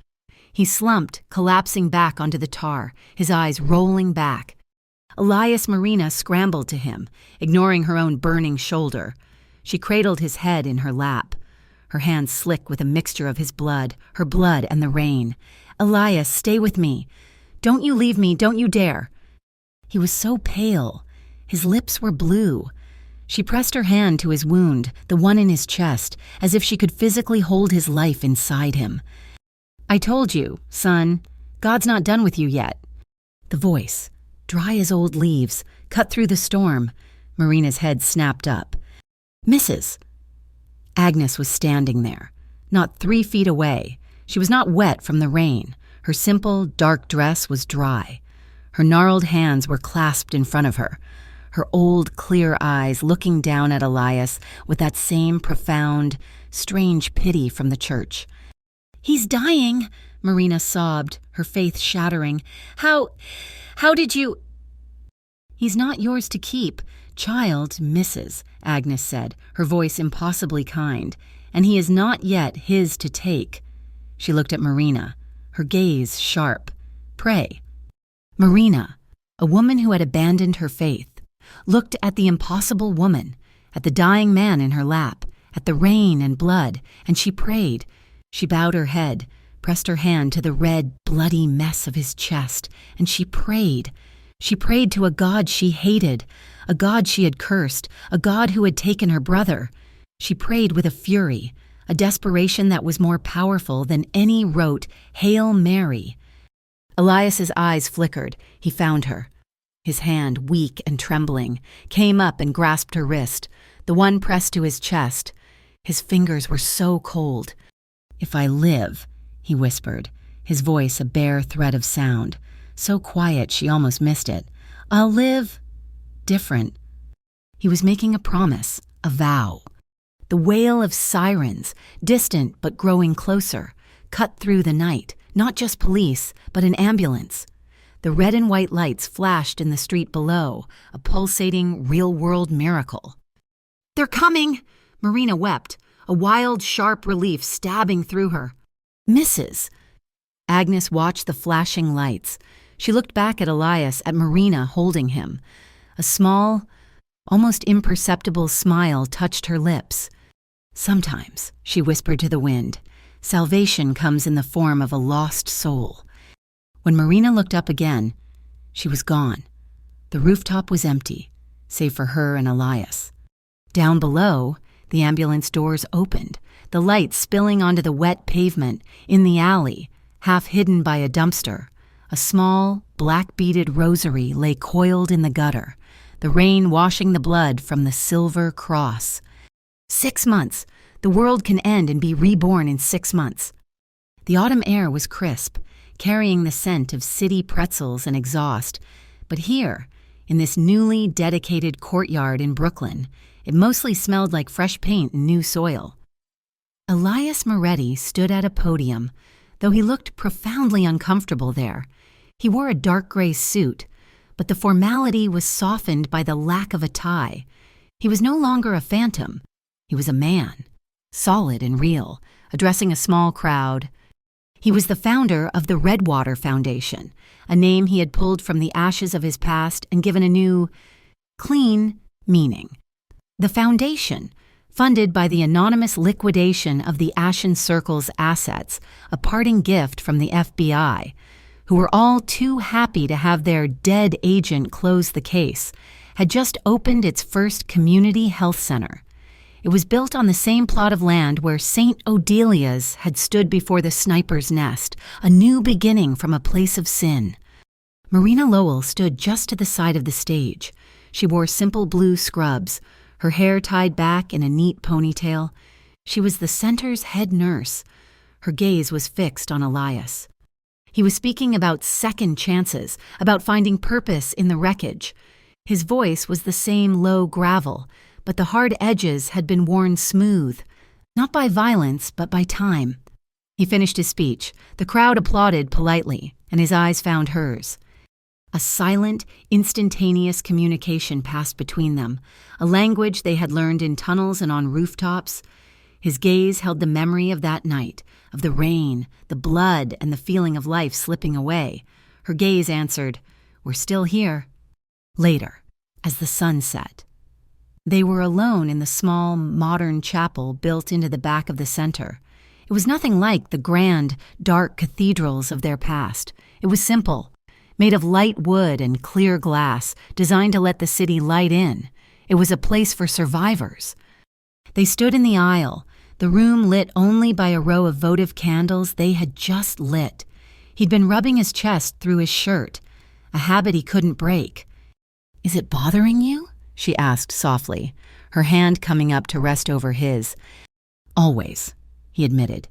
He slumped, collapsing back onto the tar, his eyes rolling back. Elias Marina scrambled to him, ignoring her own burning shoulder. She cradled his head in her lap, her hands slick with a mixture of his blood, her blood and the rain. "Elias, stay with me. Don't you leave me, don't you dare." He was so pale. His lips were blue. She pressed her hand to his wound, the one in his chest, as if she could physically hold his life inside him. "I told you, son, God's not done with you yet." The voice, dry as old leaves, cut through the storm. Marina's head snapped up. "Mrs." Agnes was standing there, not 3 feet away. She was not wet from the rain. Her simple, dark dress was dry. Her gnarled hands were clasped in front of her, her old, clear eyes looking down at Elias with that same profound, strange pity from the church. "He's dying," Marina sobbed, her faith shattering. How did you—" "He's not yours to keep, child, Mrs.," Agnes said, her voice impossibly kind, "and he is not yet his to take." She looked at Marina, her gaze sharp. "Pray." Marina, a woman who had abandoned her faith, looked at the impossible woman, at the dying man in her lap, at the rain and blood, and she prayed. She bowed her head, pressed her hand to the red, bloody mess of his chest, and she prayed. She prayed to a God she hated, a God she had cursed, a God who had taken her brother. She prayed with a fury, a desperation that was more powerful than any rote Hail Mary. Elias's eyes flickered. He found her. His hand, weak and trembling, came up and grasped her wrist, the one pressed to his chest. His fingers were so cold. "If I live," he whispered, his voice a bare thread of sound, so quiet she almost missed it. "I'll live different." He was making a promise, a vow. The wail of sirens, distant but growing closer, cut through the night, not just police, but an ambulance. The red and white lights flashed in the street below, a pulsating, real-world miracle. "They're coming!" Marina wept, a wild, sharp relief stabbing through her. "Mrs." Agnes watched the flashing lights. She looked back at Elias, at Marina holding him. A small, almost imperceptible smile touched her lips. "Sometimes," she whispered to the wind, "salvation comes in the form of a lost soul." When Marina looked up again, she was gone. The rooftop was empty, save for her and Elias. Down below, the ambulance doors opened, the light spilling onto the wet pavement. In the alley, half hidden by a dumpster, a small, black-beaded rosary lay coiled in the gutter, the rain washing the blood from the silver cross. 6 months. The world can end and be reborn in 6 months. The autumn air was crisp, carrying the scent of city pretzels and exhaust. But here, in this newly dedicated courtyard in Brooklyn, it mostly smelled like fresh paint and new soil. Elias Moretti stood at a podium, though he looked profoundly uncomfortable there. He wore a dark gray suit, but the formality was softened by the lack of a tie. He was no longer a phantom. He was a man, solid and real, addressing a small crowd. He was the founder of the Redwater Foundation, a name he had pulled from the ashes of his past and given a new, clean meaning. The foundation, funded by the anonymous liquidation of the Ashen Circle's assets, a parting gift from the FBI, who were all too happy to have their dead agent close the case, had just opened its first community health center. It was built on the same plot of land where St. Odelia's had stood before the sniper's nest, a new beginning from a place of sin. Marina Lowell stood just to the side of the stage. She wore simple blue scrubs, her hair tied back in a neat ponytail. She was the center's head nurse. Her gaze was fixed on Elias. He was speaking about second chances, about finding purpose in the wreckage. His voice was the same low gravel, but the hard edges had been worn smooth, not by violence, but by time. He finished his speech. The crowd applauded politely, and his eyes found hers. A silent, instantaneous communication passed between them, a language they had learned in tunnels and on rooftops. His gaze held the memory of that night, of the rain, the blood, and the feeling of life slipping away. Her gaze answered, "We're still here." Later, as the sun set, they were alone in the small, modern chapel built into the back of the center. It was nothing like the grand, dark cathedrals of their past. It was simple, made of light wood and clear glass, designed to let the city light in. It was a place for survivors. They stood in the aisle, the room lit only by a row of votive candles they had just lit. He'd been rubbing his chest through his shirt, a habit he couldn't break. "Is it bothering you?" she asked softly, her hand coming up to rest over his. "Always," he admitted.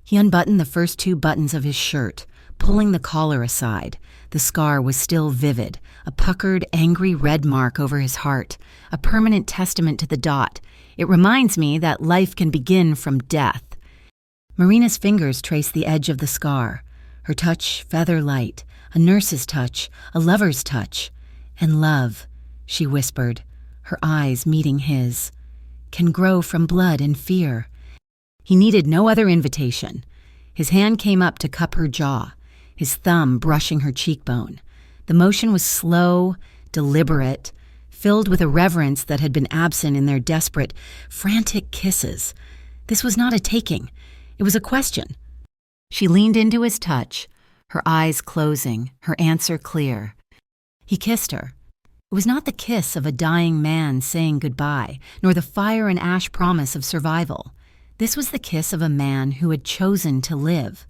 He unbuttoned the first two buttons of his shirt, pulling the collar aside. The scar was still vivid, a puckered, angry red mark over his heart, a permanent testament to the dot. "It reminds me that life can begin from death." Marina's fingers traced the edge of the scar, her touch feather light, a nurse's touch, a lover's touch. "And love," she whispered, her eyes meeting his, "can grow from blood and fear." He needed no other invitation. His hand came up to cup her jaw, his thumb brushing her cheekbone. The motion was slow, deliberate, filled with a reverence that had been absent in their desperate, frantic kisses. This was not a taking. It was a question. She leaned into his touch, her eyes closing, her answer clear. He kissed her. It was not the kiss of a dying man saying goodbye, nor the fire and ash promise of survival. This was the kiss of a man who had chosen to live.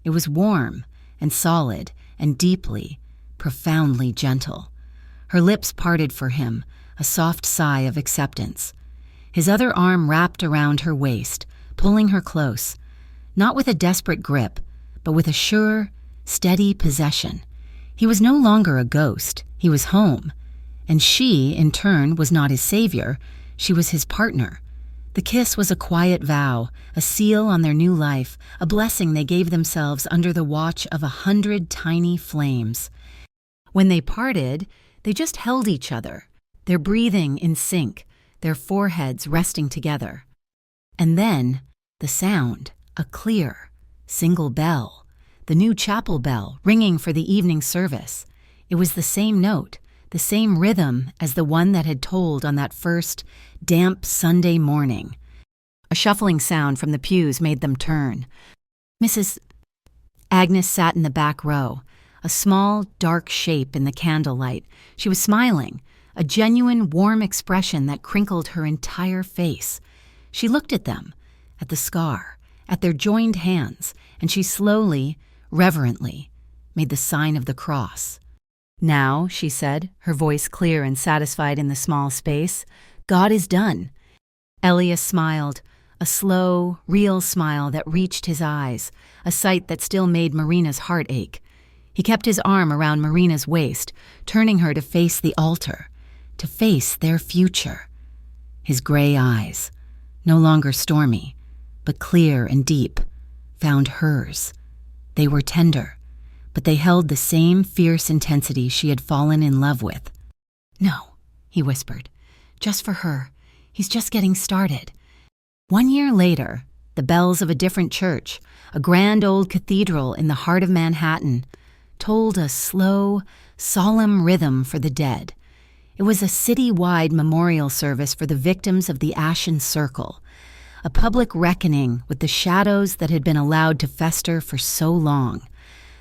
It was warm and solid and deeply, profoundly gentle. Her lips parted for him, a soft sigh of acceptance. His other arm wrapped around her waist, pulling her close, not with a desperate grip, but with a sure, steady possession. He was no longer a ghost. He was home. And she, in turn, was not his savior. She was his partner. The kiss was a quiet vow, a seal on their new life, a blessing they gave themselves under the watch of 100 tiny flames. When they parted, they just held each other, their breathing in sync, their foreheads resting together. And then, the sound, a clear, single bell, the new chapel bell ringing for the evening service. It was the same note, the same rhythm as the one that had tolled on that first, damp Sunday morning. A shuffling sound from the pews made them turn. Mrs. Agnes sat in the back row, a small, dark shape in the candlelight. She was smiling, a genuine, warm expression that crinkled her entire face. She looked at them, at the scar, at their joined hands, and she slowly, reverently, made the sign of the cross. "Now," she said, her voice clear and satisfied in the small space, "God is done." Elias smiled, a slow, real smile that reached his eyes, a sight that still made Marina's heart ache. He kept his arm around Marina's waist, turning her to face the altar, to face their future. His gray eyes, no longer stormy, but clear and deep, found hers. They were tender, but they held the same fierce intensity she had fallen in love with. "No," he whispered, "just for her. He's just getting started." 1 year later, The bells of a different church, a grand old cathedral in the heart of Manhattan, tolled a slow, solemn rhythm for the dead. It was a city-wide memorial service for the victims of the Ashen Circle, a public reckoning with the shadows that had been allowed to fester for so long.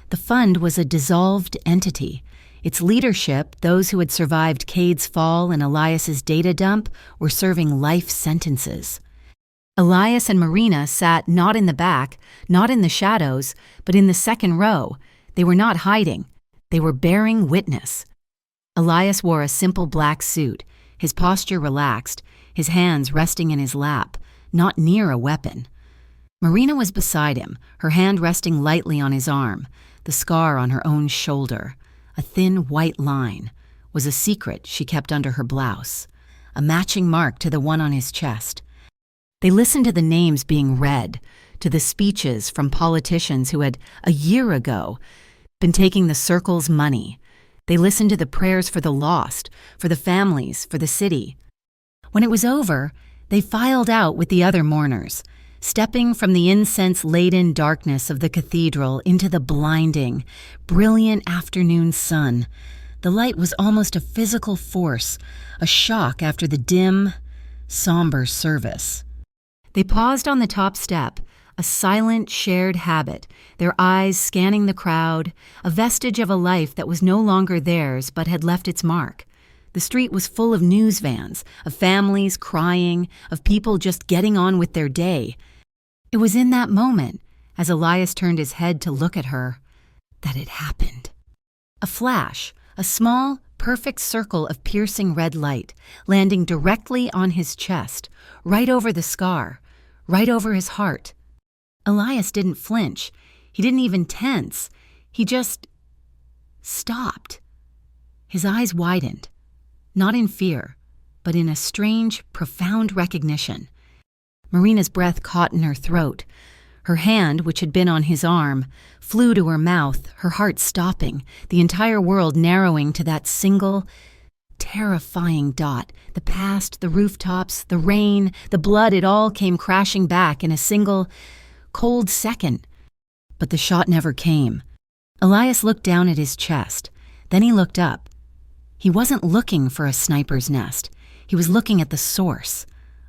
The fund was a dissolved entity. Its leadership, those who had survived Cade's fall and Elias's data dump, were serving life sentences. Elias and Marina sat not in the back, not in the shadows, but in the second row. They were not hiding. They were bearing witness. Elias wore a simple black suit, his posture relaxed, his hands resting in his lap, not near a weapon. Marina was beside him, her hand resting lightly on his arm. The scar on her own shoulder, a thin white line, was a secret she kept under her blouse, a matching mark to the one on his chest. They listened to the names being read, to the speeches from politicians who had, a year ago, been taking the Circle's money. They listened to the prayers for the lost, for the families, for the city. When it was over, they filed out with the other mourners, stepping from the incense-laden darkness of the cathedral into the blinding, brilliant afternoon sun. The light was almost a physical force, a shock after the dim, somber service. They paused on the top step, a silent, shared habit, their eyes scanning the crowd, a vestige of a life that was no longer theirs but had left its mark. The street was full of news vans, of families crying, of people just getting on with their day. It was in that moment, as Elias turned his head to look at her, that it happened. A flash, a small, perfect circle of piercing red light, landing directly on his chest, right over the scar, right over his heart. Elias didn't flinch. He didn't even tense. He just stopped. His eyes widened. Not in fear, but in a strange, profound recognition. Marina's breath caught in her throat. Her hand, which had been on his arm, flew to her mouth, her heart stopping, the entire world narrowing to that single, terrifying dot. The past, the rooftops, the rain, the blood, it all came crashing back in a single, cold second. But the shot never came. Elias looked down at his chest. Then he looked up. He wasn't looking for a sniper's nest. He was looking at the source.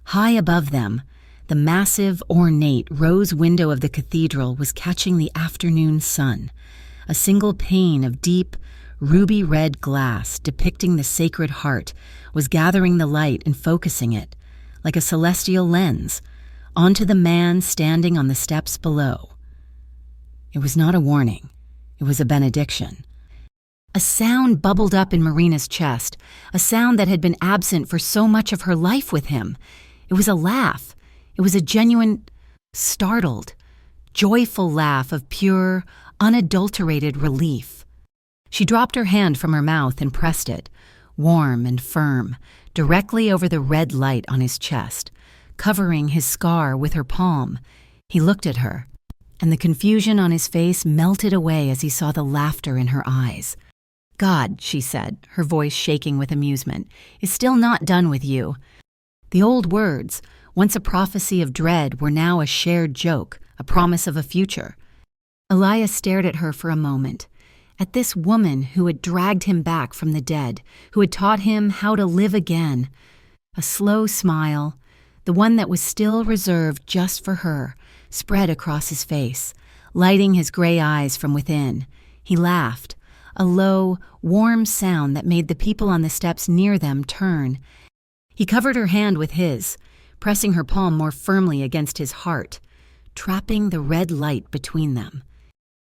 High above them, the massive, ornate rose window of the cathedral was catching the afternoon sun. A single pane of deep, ruby-red glass depicting the Sacred Heart was gathering the light and focusing it, like a celestial lens, onto the man standing on the steps below. It was not a warning. It was a benediction. A sound bubbled up in Marina's chest, a sound that had been absent for so much of her life with him. It was a laugh. It was a genuine, startled, joyful laugh of pure, unadulterated relief. She dropped her hand from her mouth and pressed it, warm and firm, directly over the red light on his chest, covering his scar with her palm. He looked at her, and the confusion on his face melted away as he saw the laughter in her eyes. God, she said, her voice shaking with amusement, is still not done with you. The old words, once a prophecy of dread, were now a shared joke, a promise of a future. Elias stared at her for a moment, at this woman who had dragged him back from the dead, who had taught him how to live again. A slow smile, the one that was still reserved just for her, spread across his face, lighting his gray eyes from within. He laughed, a low, warm sound that made the people on the steps near them turn. He covered her hand with his, pressing her palm more firmly against his heart, trapping the red light between them.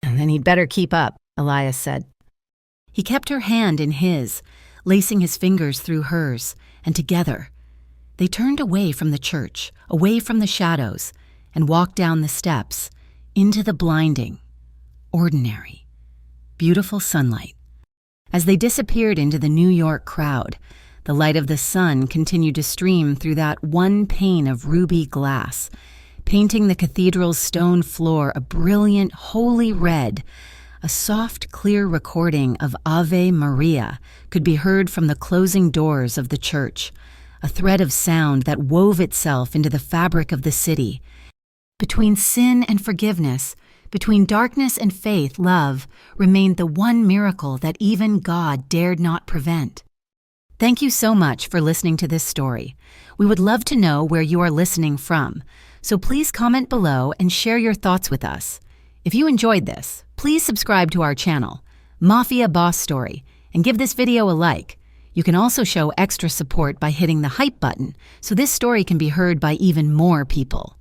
"And then he'd better keep up," Elias said. He kept her hand in his, lacing his fingers through hers, and together, they turned away from the church, away from the shadows, and walked down the steps, into the blinding, ordinary, beautiful sunlight. As they disappeared into the New York crowd, the light of the sun continued to stream through that one pane of ruby glass, painting the cathedral's stone floor a brilliant, holy red. A soft, clear recording of Ave Maria could be heard from the closing doors of the church, a thread of sound that wove itself into the fabric of the city. Between sin and forgiveness, between darkness and faith, love remained the one miracle that even God dared not prevent. Thank you so much for listening to this story. We would love to know where you are listening from, so please comment below and share your thoughts with us. If you enjoyed this, please subscribe to our channel, Mafia Boss Story, and give this video a like. You can also show extra support by hitting the hype button so this story can be heard by even more people.